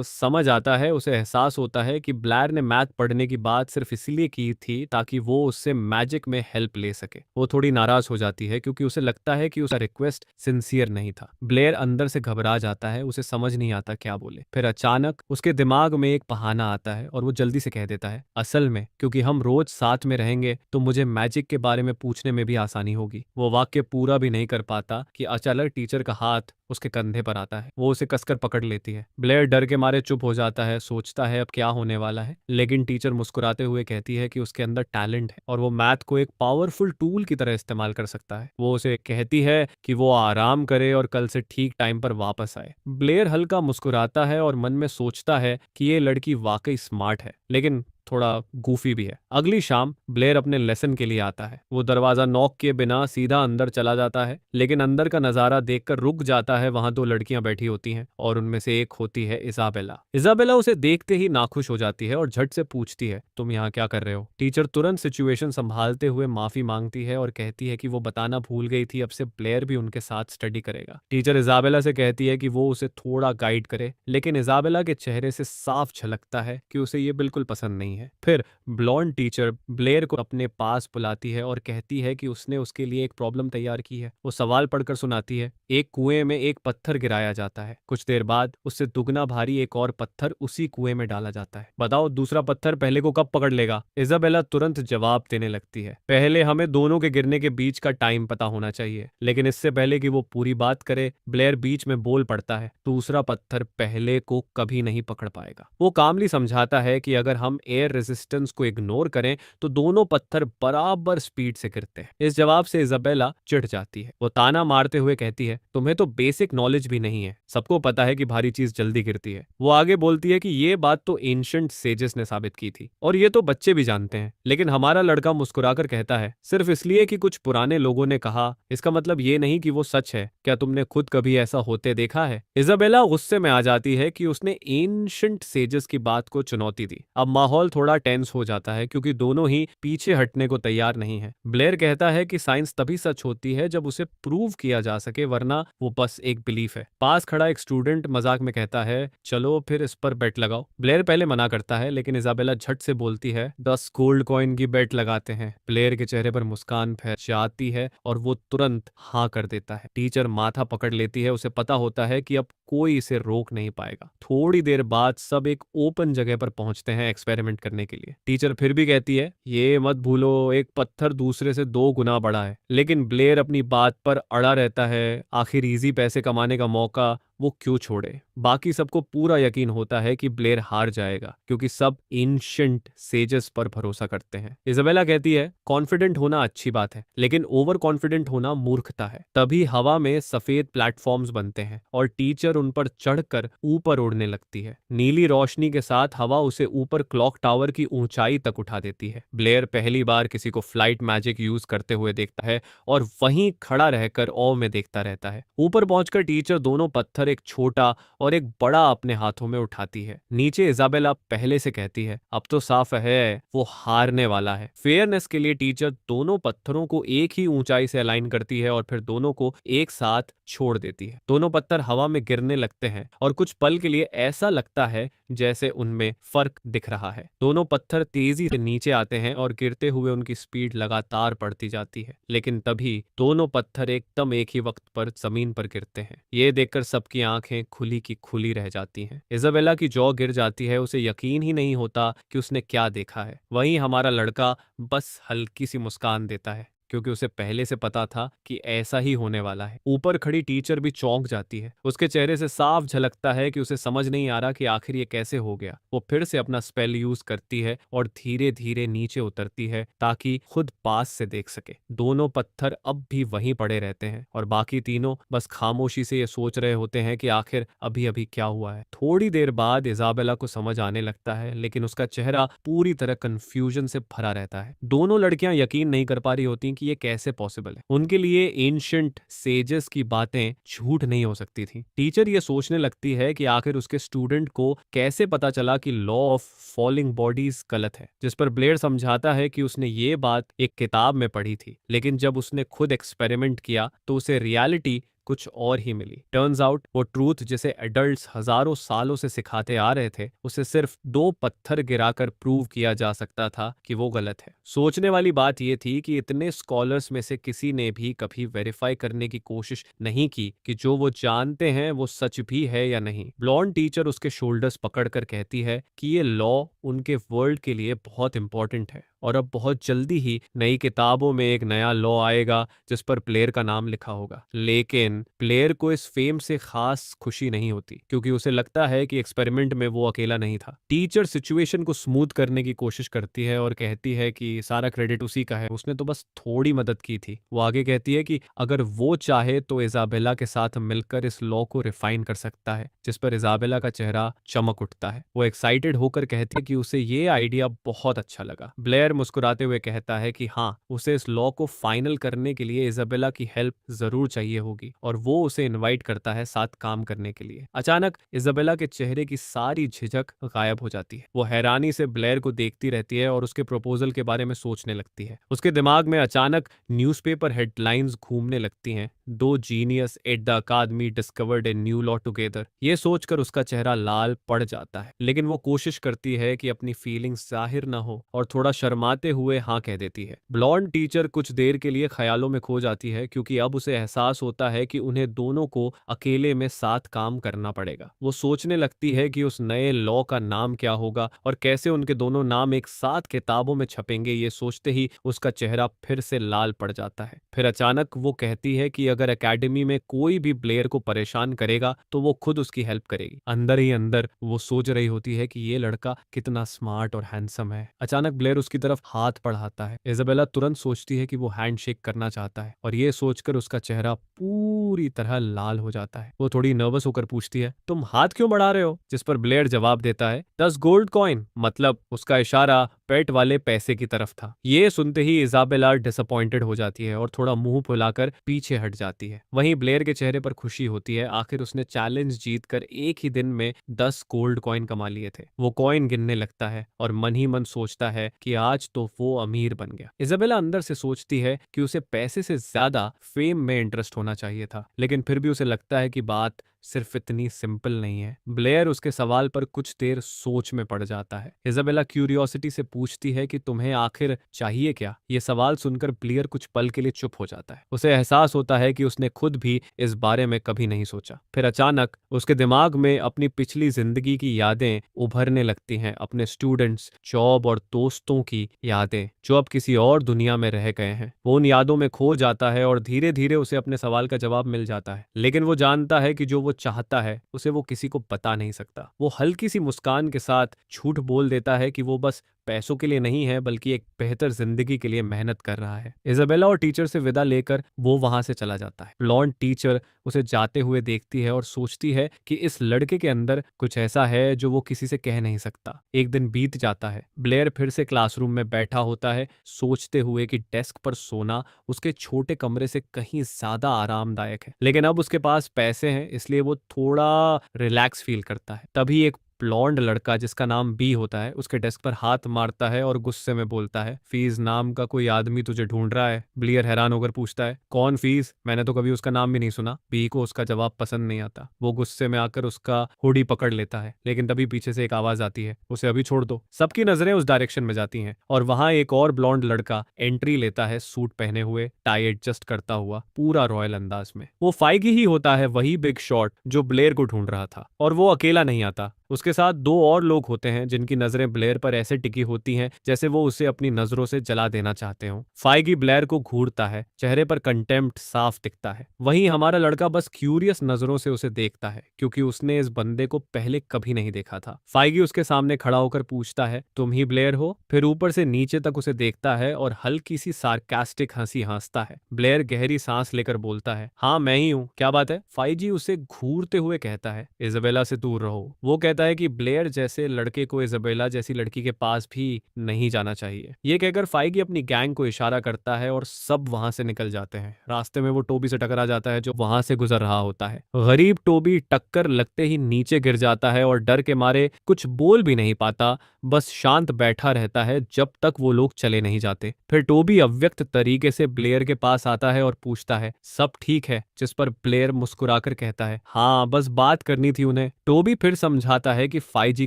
समझ आता है। उसे एहसास होता है कि ब्लेयर ने मैथ पढ़ने की बात सिर्फ इसलिए की थी ताकि वो उससे मैजिक में हेल्प ले सके। वो थोड़ी नाराज हो जाती है क्योंकि उसे लगता है कि उसका रिक्वेस्ट सिंसियर नहीं था। ब्लेयर अंदर से घबरा जाता है, उसे समझ नहीं आता क्या बोले। फिर अचानक उसके दिमाग में एक बहाना आता है और वो जल्दी से कह देता है, असल में क्योंकि हम रोज साथ में रहेंगे तो मुझे मैजिक के बारे में पूछने में भी आसानी होगी। वो वाक्य पूरा भी नहीं कर पाता कि अचानक टीचर का हाथ उसके कंधे पर आता है। वो उसे कसकर पकड़ लेती है। ब्लेयर डर के मारे चुप हो जाता है, सोचता है अब क्या होने वाला है। लेकिन टीचर मुस्कुराते हुए कहती है कि उसके अंदर टैलेंट है और वो मैथ को एक पावरफुल टूल की तरह इस्तेमाल कर सकता है। वो उसे कहती है कि वो आराम करे और कल से ठीक टाइम पर वापस आए। ब्लेयर हल्का मुस्कुराता है और मन में सोचता है कि ये लड़की वाकई स्मार्ट है, लेकिन थोड़ा गूफी भी है। अगली शाम ब्लेयर अपने लेसन के लिए आता है। वो दरवाजा नॉक किए बिना सीधा अंदर चला जाता है, लेकिन अंदर का नजारा देखकर रुक जाता है। वहां दो लड़कियां बैठी होती हैं और उनमें से एक होती है इजाबेला। इजाबेला उसे देखते ही नाखुश हो जाती है और झट से पूछती है, तुम यहाँ क्या कर रहे हो? टीचर तुरंत सिचुएशन संभालते हुए माफी मांगती है और कहती है कि वो बताना भूल गई थी, अब से ब्लेयर भी उनके साथ स्टडी करेगा। टीचर इजाबेला से कहती है कि वो उसे थोड़ा गाइड करे, लेकिन इजाबेला के चेहरे से साफ झलकता है कि उसे ये बिल्कुल पसंद नहीं है। फिर ब्लॉन्ड टीचर ब्लेयर को अपने पास बुलाती है और कहती है कि उसने उसके लिए एक प्रॉब्लम तैयार की है। वो सवाल पढ़कर सुनाती है, एक कुएं में एक पत्थर गिराया जाता है, कुछ देर बाद उससे दुगना भारी एक और पत्थर उसी कुएं में डाला जाता है। बताओ दूसरा पत्थर पहले को कब पकड़ लेगा? इजाबेला तुरंत जवाब देने लगती है, पहले हमें दोनों के गिरने के बीच का टाइम पता होना चाहिए। लेकिन इससे पहले कि वो पूरी बात करे, ब्लेयर बीच में बोल पड़ता है, दूसरा पत्थर पहले को कभी नहीं पकड़ पाएगा। वो कामली समझाता है कि अगर हम एयर एयर रेजिस्टेंस को इग्नोर करें तो दोनों पत्थर बराबर स्पीड से गिरते हैं। इस जवाब से इजाबेला चिढ़ जाती है। वो ताना मारते हुए कहती है, तुम्हें तो बेसिक नॉलेज भी नहीं है, सबको पता है कि भारी चीज जल्दी गिरती है। वो आगे बोलती है कि ये बात तो एंशंट सेजेस ने साबित की थी और ये तो बच्चे भी जानते हैं। लेकिन हमारा लड़का मुस्कुराकर कहता है, सिर्फ इसलिए कि कुछ पुराने लोगों ने कहा, इसका मतलब ये नहीं कि वो सच है। क्या तुमने खुद कभी ऐसा होते देखा है? इजाबेला गुस्से में आ जाती है कि उसने एंशंट सेजेस की बात को चुनौती दी। अब माहौल थोड़ा टेंस हो जाता है क्योंकि दोनों ही पीछे हटने को तैयार नहीं है। ब्लेयर कहता है कि साइंस तभी सच होती है जब उसे प्रूव किया जा सके, वरना वो बस एक बिलीफ है। पास खड़ा एक स्टूडेंट मजाक में कहता है, चलो फिर इस पर बेट लगाओ। ब्लेयर पहले मना करता है लेकिन इजाबेला झट से बोलती है, 10 गोल्ड कॉइन की बेट लगाते हैं। ब्लेयर के चेहरे पर मुस्कान फैल जाती है और वो तुरंत हाँ कर देता है। टीचर माथा पकड़ लेती है, उसे पता होता है कि अब कोई इसे रोक नहीं पाएगा। थोड़ी देर बाद सब एक ओपन जगह पर पहुंचते हैं एक्सपेरिमेंट करने के लिए। टीचर फिर भी कहती है, ये मत भूलो एक पत्थर दूसरे से 2 गुना बड़ा है। लेकिन ब्लेयर अपनी बात पर अड़ा रहता है। आखिर इजी पैसे कमाने का मौका वो क्यों छोड़े? बाकी सबको पूरा यकीन होता है कि ब्लेयर हार जाएगा क्योंकि सब एंशंट सेजेस पर भरोसा करते हैं। इजाबेला कहती है, कॉन्फिडेंट होना अच्छी बात है लेकिन ओवर कॉन्फिडेंट होना मूर्खता है। तभी हवा में सफेद प्लेटफॉर्म्स बनते हैं और टीचर उन पर चढ़कर ऊपर उड़ने लगती है। नीली रोशनी के साथ हवा उसे ऊपर क्लॉक टावर की ऊंचाई तक उठा देती है। ब्लेयर पहली बार किसी को फ्लाइट मैजिक यूज करते हुए देखता है और वहीं खड़ा रहकर औ में देखता रहता है। ऊपर पहुंचकर टीचर दोनों पत्थर, एक छोटा और एक बड़ा, अपने हाथों में उठाती है। नीचे इजाबेला पहले से कहती है, अब तो साफ है वो हारने वाला है। फेयरनेस के लिए टीचर दोनों पत्थरों को एक ही ऊंचाई से अलाइन करती है और फिर दोनों को एक साथ छोड़ देती है। दोनों पत्थर हवा में गिरने लगते हैं और कुछ पल के लिए ऐसा लगता है जैसे उनमें फर्क दिख रहा है। दोनों पत्थर तेजी से नीचे आते हैं और गिरते हुए उनकी स्पीड लगातार बढ़ती जाती है। लेकिन तभी दोनों पत्थर एकदम एक ही वक्त पर जमीन पर गिरते हैं। ये देखकर सबकी आंखें खुली की खुली रह जाती हैं। इजाबेला की जॉ गिर जाती है, उसे यकीन ही नहीं होता कि उसने क्या देखा है। वहीं हमारा लड़का बस हल्की सी मुस्कान देता है क्योंकि उसे पहले से पता था कि ऐसा ही होने वाला है। ऊपर खड़ी टीचर भी चौंक जाती है। उसके चेहरे से साफ झलकता है कि उसे समझ नहीं आ रहा कि आखिर ये कैसे हो गया। वो फिर से अपना स्पेल यूज करती है और धीरे धीरे नीचे उतरती है ताकि खुद पास से देख सके। दोनों पत्थर अब भी वहीं पड़े रहते हैं और बाकी तीनों बस खामोशी से ये सोच रहे होते हैं कि आखिर अभी अभी क्या हुआ है। थोड़ी देर बाद इजाबेला को समझ आने लगता है लेकिन उसका चेहरा पूरी तरह कंफ्यूजन से भरा रहता है। दोनों लड़कियां यकीन नहीं कर पा रही होती कि ये कैसे पॉसिबल है। उनके लिए एंशंट सेजेस की बातें झूठ नहीं हो सकती थी। टीचर ये सोचने लगती है कि आखिर उसके स्टूडेंट को कैसे पता चला कि लॉ ऑफ फॉलिंग बॉडीज गलत है, जिस पर ब्लेयर समझाता है कि उसने ये बात एक किताब में पढ़ी थी लेकिन जब उसने खुद एक्सपेरिमेंट किया तो उसे रियलिटी कुछ और ही मिली। टर्न्स आउट वो ट्रूथ जिसे एडल्ट्स हजारों सालों से सिखाते आ रहे थे, उसे सिर्फ 2 पत्थर गिराकर प्रूव किया जा सकता था कि वो गलत है। सोचने वाली बात यह थी कि इतने स्कॉलर्स में से किसी ने भी कभी वेरीफाई करने की कोशिश नहीं की कि जो वो जानते हैं वो सच भी है या नहीं। ब्लॉन्ड टीचर उसके शोल्डर्स पकड़कर कहती है कि ये लॉ उनके वर्ल्ड के लिए बहुत इंपॉर्टेंट है और अब बहुत जल्दी ही नई किताबों में एक नया लॉ आएगा जिस पर प्लेयर का नाम लिखा होगा। लेकिन प्लेयर को इस फेम से खास खुशी नहीं होती क्योंकि उसे लगता है कि एक्सपेरिमेंट में वो अकेला नहीं था। टीचर सिचुएशन को स्मूथ करने की कोशिश करती है और कहती है कि सारा क्रेडिट उसी का है, उसने तो बस थोड़ी मदद की थी। वो आगे कहती है कि अगर वो चाहे तो इजाबेला के साथ मिलकर इस लॉ को रिफाइन कर सकता है, जिस पर इजाबेला का चेहरा चमक उठता है। वो एक्साइटेड होकर कहती है कि उसे ये आइडिया बहुत अच्छा लगा। ब्लेयर मुस्कुराते हुए कहता है कि हाँ, उसे इस लॉ को फाइनल करने के लिए इजाबेला की हेल्प जरूर चाहिए होगी और वो उसे इनवाइट करता है साथ काम करने के लिए। अचानक इजाबेला के चेहरे की सारी झिझक गायब हो जाती है। वो हैरानी से ब्लेयर को देखती रहती है और उसके प्रपोजल के बारे में सोचने लगती है। उसके दिमाग में अचानक न्यूज़पेपर हेडलाइंस घूमने लगती हैं, 2 genius at the academy discovered a new law together. ये सोचकर उसका चेहरा लाल पड़ जाता है लेकिन वो कोशिश करती है कि अपनी फीलिंग्स जाहिर ना हो और थोड़ा शर्मा शर्माते हुए हाँ कह देती है। ब्लॉन्ड टीचर कुछ देर के लिए ख्यालों में खो जाती है क्योंकि अब उसे एहसास होता है कि उन्हें दोनों को अकेले में साथ काम करना पड़ेगा। वो सोचने लगती है कि उस नए लॉ का नाम क्या होगा और कैसे उनके दोनों नाम एक साथ किताबों में छपेंगे। ये सोचते ही उसका चेहरा फिर से लाल पड़ जाता है। फिर अचानक वो कहती है कि अगर एकेडमी में कोई भी ब्लेयर को परेशान करेगा तो वो खुद उसकी हेल्प करेगी। अंदर ही अंदर वो सोच रही होती है कि ये लड़का कितना स्मार्ट और हैंडसम है। अचानक ब्लेयर उसकी तरफ हाथ बढ़ाता है। इजाबेला तुरंत सोचती है कि वो हैंडशेक करना चाहता है और ये सोचकर उसका चेहरा पूरी तरह लाल हो जाता है। वो थोड़ी नर्वस होकर पूछती है, तुम हाथ क्यों बढ़ा रहे हो? जिस पर ब्लेयर जवाब देता है, 10 गोल्ड कॉइन। मतलब उसका इशारा पेट वाले पैसे की तरफ था। ये सुनते ही इजाबेला डिसअपॉइंटेड हो जाती है और थोड़ा मुंह फुलाकर पीछे हट जाती है। वहीं ब्लेयर के चेहरे पर खुशी होती है। आखिर उसने चैलेंज जीतकर एक ही दिन में 10 गोल्ड कॉइन कमा लिए थे। वो कॉइन गिनने लगता है और मन ही मन सोचता है कि आज तो वो अमीर बन गया। इजाबेला अंदर से सोचती है कि उसे पैसे से ज्यादा फेम में इंटरेस्ट होना चाहिए था, लेकिन फिर भी उसे लगता है कि बात सिर्फ इतनी सिंपल नहीं है। ब्लेयर उसके सवाल पर कुछ देर सोच में पड़ जाता है। इजाबेला क्यूरियोसिटी से पूछती है कि तुम्हें आखिर चाहिए क्या? ये सवाल सुनकर ब्लेयर कुछ पल के लिए चुप हो जाता है। उसे एहसास होता है कि उसने खुद भी इस बारे में कभी नहीं सोचा। फिर अचानक उसके दिमाग में अपनी पिछली जिंदगी की यादें उभरने लगती हैं, अपने स्टूडेंट्स, जॉब और दोस्तों की यादें जो अब किसी और दुनिया में रह गए हैं। वो उन यादों में खो जाता है और धीरे धीरे उसे अपने सवाल का जवाब मिल जाता है। लेकिन वो जानता है कि जो वो चाहता है उसे वो किसी को बता नहीं सकता। वो हल्की सी मुस्कान के साथ झूठ बोल देता है कि वो बस पैसों के लिए नहीं है बल्कि एक बेहतर जिंदगी के लिए मेहनत कर रहा है। इजाबेला और टीचर से विदा लेकर वो वहां से चला जाता है। ब्लॉन्ड टीचर उसे जाते हुए देखती है और सोचती है कि इस लड़के के अंदर कुछ ऐसा है जो वो किसी से कह नहीं सकता। एक दिन बीत जाता है। ब्लेयर फिर से क्लासरूम में बैठा होता है, सोचते हुए कि डेस्क पर सोना उसके छोटे कमरे से कहीं ज्यादा आरामदायक है। लेकिन अब उसके पास पैसे हैं, इसलिए वो थोड़ा रिलैक्स फील करता है। तभी एक ब्लॉन्ड लड़का जिसका नाम बी होता है उसके डेस्क पर हाथ मारता है और गुस्से में बोलता है, फीस नाम का कोई आदमी तुझे ढूंढ रहा है। ब्लेयर हैरान होकर पूछता है, कौन फीस? मैंने तो कभी उसका नाम भी नहीं सुना। बी को उसका जवाब पसंद नहीं आता। वो गुस्से में आकर उसका हुडी पकड़ लेता है, लेकिन तभी पीछे से एक आवाज आती है, उसे अभी छोड़ दो। सबकी नजरें उस डायरेक्शन में जाती हैं और वहां एक और ब्लॉन्ड लड़का एंट्री लेता है, सूट पहने हुए, टाई एडजस्ट करता हुआ, पूरा रॉयल अंदाज में। वो फाइगी ही होता है, वही बिग शॉट जो ब्लेयर को ढूंढ रहा था। और वो अकेला नहीं आता, उसके साथ दो और लोग होते हैं जिनकी नजरें ब्लेयर पर ऐसे टिकी होती हैं जैसे वो उसे अपनी नजरों से जला देना चाहते हो। फाइगी ब्लेयर को घूरता है, चेहरे पर कंटेम्प्ट साफ दिखता है। वहीं हमारा लड़का बस क्यूरियस नजरों से उसे देखता है क्योंकि उसने इस बंदे को पहले कभी नहीं देखा था। फाइगी उसके सामने खड़ा होकर पूछता है, तुम ही ब्लेयर हो? फिर ऊपर से नीचे तक उसे देखता है और हल्की सी सार्कास्टिक हंसी हंसता है। ब्लेयर गहरी सांस लेकर बोलता है, हाँ मैं ही हूँ, क्या बात है? फाइजी उसे घूरते हुए कहता है, इजाबेला से दूर रहो। वो कहता है कि ब्लेयर जैसे लड़के को इजाबेला जैसी लड़की के पास भी नहीं जाना चाहिए। ये कहकर फाइगी अपनी गैंग को इशारा करता है और सब वहां से निकल जाते हैं। रास्ते में वो टोबी से टकरा जाता है जो वहां से गुजर रहा होता है। गरीब टोबी टक्कर लगते ही नीचे गिर जाता है और डर के मारे कुछ बोल भी नहीं पाता, बस शांत बैठा रहता है जब तक वो लोग चले नहीं जाते। फिर टोबी अव्यक्त तरीके से ब्लेयर के पास आता है और पूछता है, सब ठीक है? जिस पर ब्लेयर मुस्कुराकर कहता है, हाँ बस बात करनी थी उन्हें। टोबी फिर समझाता है कि फाइजी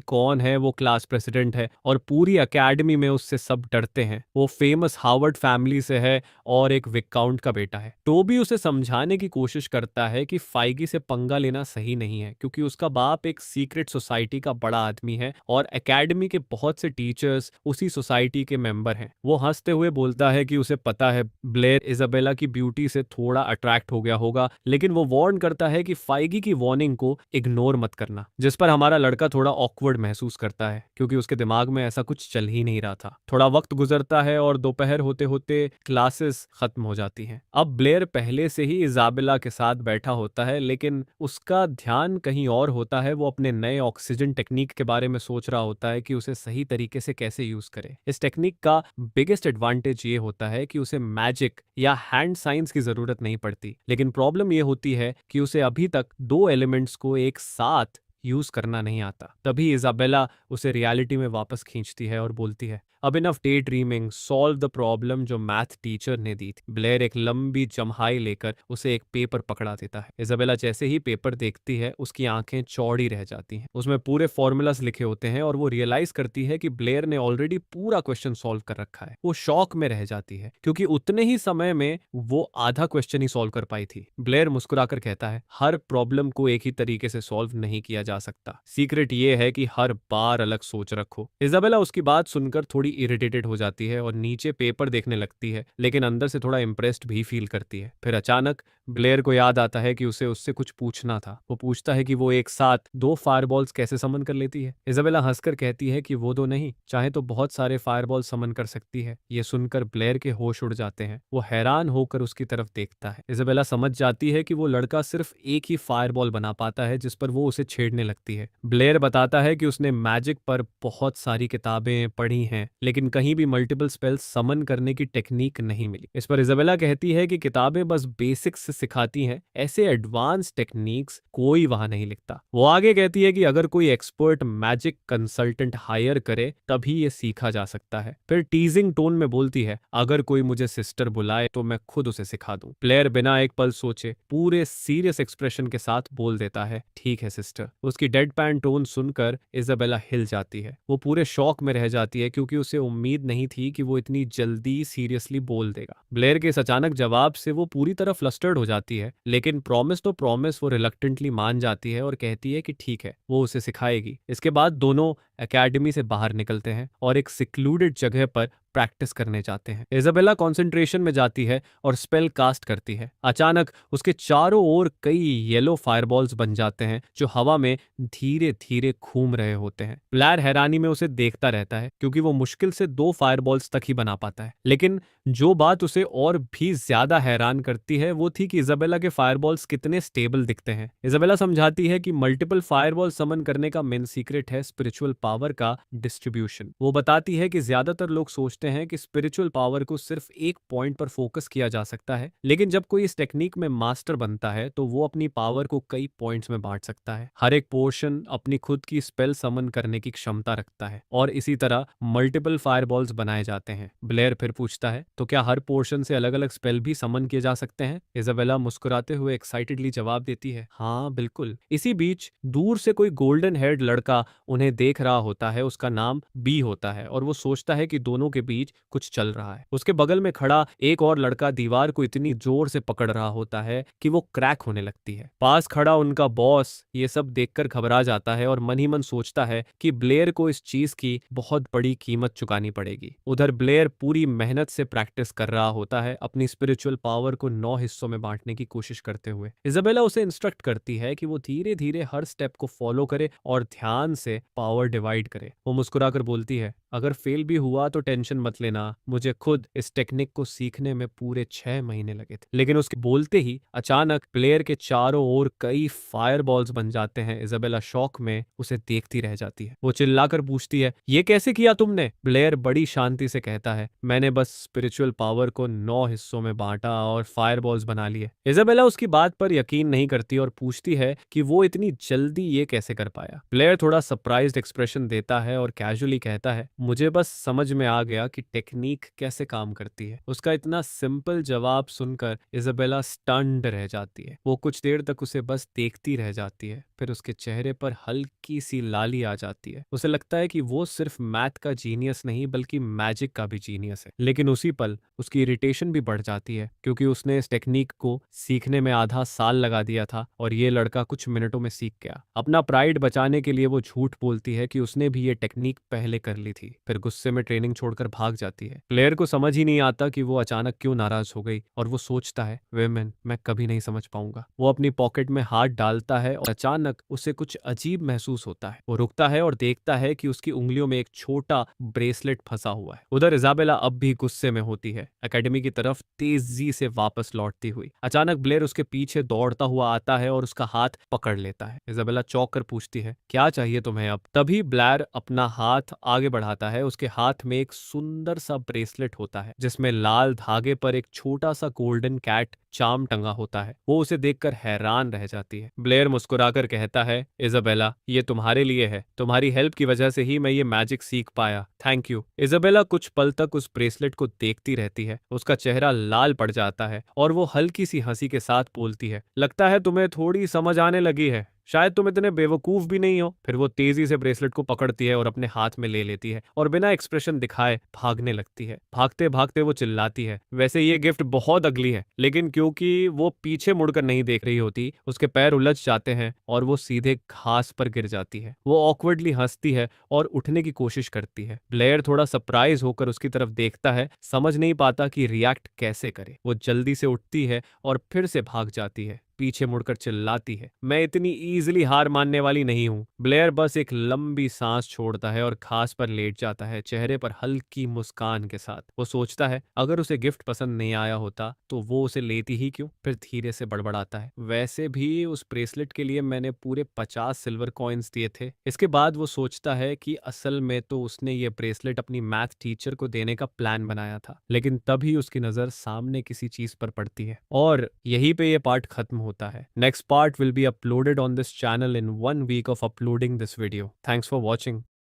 कौन है, वो क्लास प्रेसिडेंट है और पूरी एकेडमी में उससे सब डरते हैं। वो फेमस हार्वर्ड फैमिली से है और एक विस्काउंट का बेटा है। टोबी उसे समझाने की कोशिश करता है कि फाइगी से पंगा लेना सही नहीं है क्योंकि उसका बाप एक सीक्रेट सोसाइटी का बड़ा आदमी है और एकेडमी के बहुत से टीचर्स उसी सोसाइटी के मेंबर हैं। वो हंसते हुए बोलता है कि उसे पता है ब्लेयर इजाबेला की ब्यूटी से थोड़ा अट्रैक्ट हो गया होगा, लेकिन वो वार्न करता है कि फाइगी की वार्निंग को इग्नोर मत करना। जिस पर हमारा लड़का थोड़ा ऑकवर्ड महसूस करता है क्योंकि उसके दिमाग में ऐसा कुछ चल ही नहीं रहा था। थोड़ा वक्त गुजरता है और दोपहर होते होते क्लासेस खत्म हो जाती हैं। अब ब्लेयर पहले से ही इजाबेला के साथ बैठा होता है, लेकिन उसका ध्यान कहीं और होता है। वो अपने नए ऑक्सीजन टेक्निक के बारे में सोच रहा होता है कि उसे सही तरीके से कैसे यूज करे। इस टेक्निक का बिगेस्ट एडवांटेज ये होता है कि उसे मैजिक या हैंड साइंस की जरूरत नहीं पड़ती, लेकिन प्रॉब्लम ये होती है कि उसे अभी तक दो एलिमेंट्स को एक साथ यूज करना नहीं आता। तभी इजाबेला उसे रियलिटी में वापस खींचती है और बोलती है, अब enough day dreaming, solve the problem जो मैथ टीचर ने दी थी। ब्लेयर एक लंबी जम्हाई लेकर उसे एक पेपर पकड़ा देता है। इजाबेला जैसे ही पेपर देखती है उसकी आंखें चौड़ी रह जाती हैं। उसमें पूरे फॉर्मूलाज लिखे होते हैं और वो रियलाइज करती है कि ब्लेयर ने ऑलरेडी पूरा क्वेश्चन सॉल्व कर रखा है। वो शॉक में रह जाती है क्योंकि उतने ही समय में वो आधा क्वेश्चन ही सॉल्व कर पाई थी। ब्लेयर मुस्कुराकर कहता है, हर प्रॉब्लम को एक ही तरीके से सॉल्व नहीं किया जा सकता, सीक्रेट ये है कि हर बार अलग सोच रखो। इजाबेला उसकी बात सुनकर थोड़ी इरिटेटेड हो जाती है और नीचे पेपर देखने लगती है, लेकिन अंदर से थोड़ा इम्प्रेस्ड भी फील करती है। फिर अचानक ब्लेयर को याद आता है कि उसे उससे कुछ पूछना था। वो पूछता है कि वो एक साथ 2 फायरबॉल्स कैसे समन कर लेती है। इजाबेला हंसकर कहती है कि वो 2 नहीं, चाहे तो बहुत सारे फायरबॉल समन कर सकती है। ये सुनकर ब्लेयर के होश उड़ जाते हैं। वो हैरान होकर उसकी तरफ देखता है। इजाबेला समझ जाती है कि वो लड़का सिर्फ एक ही फायरबॉल बना पाता है जिस पर वो उसे छेड़ने लगती है। ब्लेयर बताता है कि उसने मैजिक पर बहुत सारी किताबें पढ़ी हैं, लेकिन कहीं भी मल्टीपल स्पेल्स समन करने की टेक्निक नहीं मिली। इस पर इजाबेला कहती है कि किताबें बस बेसिक्स सिखाती हैं, ऐसे एडवांस टेक्निक्स कोई वहां नहीं लिखता। वो आगे कहती है कि अगर कोई एक्सपर्ट मैजिक कंसल्टेंट हायर करे तभी ये सीखा जा सकता है। फिर टीजिंग टोन में बोलती है, अगर कोई मुझे सिस्टर बुलाए तो मैं खुद उसे सिखा दूं। प्लेयर बिना एक पल सोचे पूरे सीरियस एक्सप्रेशन के साथ बोल देता है, ठीक है सिस्टर। उसकी डेड पैन टोन सुनकर इजाबेला हिल जाती है। वो पूरे शॉक में रह जाती है क्योंकि उसे उम्मीद नहीं थी कि वो इतनी जल्दी सीरियसली बोल देगा। ब्लेयर के इस अचानक जवाब से वो पूरी तरह फ्लस्टर्ड हो जाती है, लेकिन प्रॉमिस तो प्रॉमिस वो रिलक्टेंटली मान जाती है और कहती है कि ठीक है, वो उसे सिखाएगी। इसके बाद दोनों एकेडमी से बाहर निकलते हैं और एक सिक्लूडेड जगह पर प्रैक्टिस करने जाते हैं। इजाबेला कंसंट्रेशन में जाती है और स्पेल कास्ट करती है। अचानक उसके चारों ओर कई येलो फायरबॉल्स बन जाते हैं जो हवा में धीरे धीरे घूम रहे होते हैं। ब्लेयर हैरानी में उसे देखता रहता है क्योंकि वो मुश्किल से 2 फायरबॉल्स तक ही बना पाता है। लेकिन जो बात उसे और भी ज्यादा हैरान करती है वो थी कि इजाबेला के फायरबॉल्स कितने स्टेबल दिखते हैं। इजाबेला समझाती है कि मल्टीपल फायरबॉल समन करने का मेन सीक्रेट है स्पिरिचुअल पावर का डिस्ट्रीब्यूशन। वो बताती है कि ज्यादातर लोग सोचते हैं कि स्पिरिचुअल पावर को सिर्फ एक पॉइंट पर फोकस किया जा सकता है, लेकिन जब कोई इस टेक्निक में मास्टर बनता है तो वो अपनी पावर को कई पॉइंट्स में बांट सकता है। हर एक पोर्शन अपनी खुद की स्पेल समन करने की क्षमता रखता है और इसी तरह मल्टीपल फायरबॉल्स बनाए जाते हैं। ब्लेयर फिर पूछता है, तो क्या हर पोर्शन से अलग अलग स्पेल भी समन किए जा सकते हैं? इजाबेला मुस्कुराते हुए एक्साइटेडली जवाब देती है, हाँ बिल्कुल। इसी बीच दूर से कोई गोल्डन हेयर्ड लड़का उन्हें देख रहा होता है। उसका नाम बी होता है और वो सोचता है कि दोनों के बीच कुछ चल रहा है। उसके बगल में खड़ा एक और लड़का दीवार को इतनी जोर से पकड़ रहा होता है कि वो क्रैक होने लगती है। पास खड़ा उनका बॉस ये सब देखकर घबरा जाता है और मन ही मन सोचता है कि ब्लेयर को इस चीज की बहुत बड़ी कीमत चुकानी पड़ेगी। उधर ब्लेयर पूरी मेहनत से प्रैक्टिस कर रहा होता है, अपनी स्पिरिचुअल पावर को 9 हिस्सों में बांटने की कोशिश करते हुए। इजाबेला उसे इंस्ट्रक्ट करती है कि वो धीरे धीरे हर स्टेप को फॉलो करे और ध्यान से पावर डिवाइड करे। वो मुस्कुराकर बोलती है, अगर फेल भी हुआ तो टेंशन मत लेना, मुझे खुद इस टेक्निक को सीखने में पूरे 6 महीने लगे थे। लेकिन उसके बोलते ही अचानक प्लेयर के चारों ओर कई फायरबॉल्स बन जाते हैं। इजाबेला शॉक में उसे देखती रह जाती है। वो चिल्लाकर पूछती है, ये कैसे किया तुमने? ब्लेयर बड़ी शांति से कहता है, मैंने बस स्पिरिचुअल पावर को 9 हिस्सों में बांटा और फायरबॉल्स बना लिए। इजाबेला उसकी बात पर यकीन नहीं करती और पूछती है कि वो इतनी जल्दी ये कैसे कर पाया। ब्लेयर थोड़ा सरप्राइज्ड एक्सप्रेशन देता है और कैजुअली कहता है, मुझे बस समझ में आ गया कि टेक्निक कैसे काम करती है। उसका इतना सिंपल जवाब सुनकर इजाबेला स्टन्ड रह जाती है। वो कुछ देर तक उसे बस देखती रह जाती है, फिर उसके चेहरे पर हल्की सी लाली आ जाती है। उसे लगता है कि वो सिर्फ मैथ का जीनियस नहीं बल्कि मैजिक का भी जीनियस है। लेकिन उसी पल उसकी इरिटेशन भी बढ़ जाती है क्योंकि उसने इस टेक्निक को सीखने में आधा साल लगा दिया था और ये लड़का कुछ मिनटों में सीख गया। अपना प्राइड बचाने के लिए वो झूठ बोलती है कि उसने भी ये टेक्निक पहले कर ली थी, फिर गुस्से में ट्रेनिंग छोड़कर भाग जाती है। प्लेयर को समझ ही नहीं आता कि वो अचानक क्यों नाराज हो गई और वो सोचता है, वेमेन मैं कभी नहीं समझ पाऊंगा। वो अपनी पॉकेट में हाथ डालता है और अचानक उसे कुछ अजीब महसूस होता है। वो रुकता है और देखता है कि उसकी उंगलियों में एक छोटा ब्रेसलेट फंसा हुआ है। उधर इजाबेला अब भी गुस्से में होती है, एकेडमी की तरफ तेजी से वापस लौटती हुई। अचानक ब्लेयर उसके पीछे दौड़ता हुआ आता है और उसका हाथ पकड़ लेता है। इजाबेला चौंक कर पूछती है, क्या चाहिए तुम्हें अब? तभी ब्लेयर अपना हाथ आगे बढ़ाता है। उसके हाथ में एक सुंदर सुंदर सा ब्रेसलेट होता है जिसमें लाल धागे पर एक छोटा सा गोल्डन कैट चार्म टंगा होता है। वो उसे देखकर हैरान रह जाती है। ब्लेयर मुस्कुराकर कहता है, इजाबेला, ये तुम्हारे लिए है। तुम्हारी हेल्प की वजह से ही मैं ये मैजिक सीख पाया। Thank you. इजाबेला कुछ पल तक उस ब्रेसलेट को देखती रहती है। उसका चेहरा लाल पड़ जाता है और वो हल्की सी हंसी के साथ बोलती है, लगता है तुम्हें थोड़ी समझ आने लगी है। शायद तुम इतने बेवकूफ भी नहीं हो। फिर वो तेजी से ब्रेसलेट को पकड़ती है और अपने हाथ में ले लेती है और बिना एक्सप्रेशन दिखाए भागने लगती है। भागते भागते वो चिल्लाती है, वैसे ये गिफ्ट बहुत अगली है। लेकिन क्योंकि वो पीछे मुड़कर नहीं देख रही होती, उसके पैर उलझ जाते हैं और वो सीधे घास पर गिर जाती है। वो ऑकवर्डली हंसती है और उठने की कोशिश करती है। ब्लेयर थोड़ा सरप्राइज होकर उसकी तरफ देखता है, समझ नहीं पाता कि रिएक्ट कैसे करे। वो जल्दी से उठती है और फिर से भाग जाती है। पीछे मुड़कर चिल्लाती है, मैं इतनी इजीली हार मानने वाली नहीं हूं। ब्लेयर बस एक लंबी सांस छोड़ता है और घास पर लेट जाता है, चेहरे पर हल्की मुस्कान के साथ। वो सोचता है अगर उसे गिफ्ट पसंद नहीं आया होता तो वो उसे लेती ही क्यों। फिर धीरे से बड़बड़ाता है, वैसे भी उस ब्रेसलेट के लिए मैंने पूरे 50 सिल्वर कॉइन्स दिए थे। इसके बाद वो सोचता है कि असल में तो उसने ये ब्रेसलेट अपनी मैथ टीचर को देने का प्लान बनाया था। लेकिन तभी उसकी नजर सामने किसी चीज पर पड़ती है और यहीं पे ये पार्ट खत्म होता है। Next part will be uploaded on this channel in 1 week of uploading this video. Thanks for watching.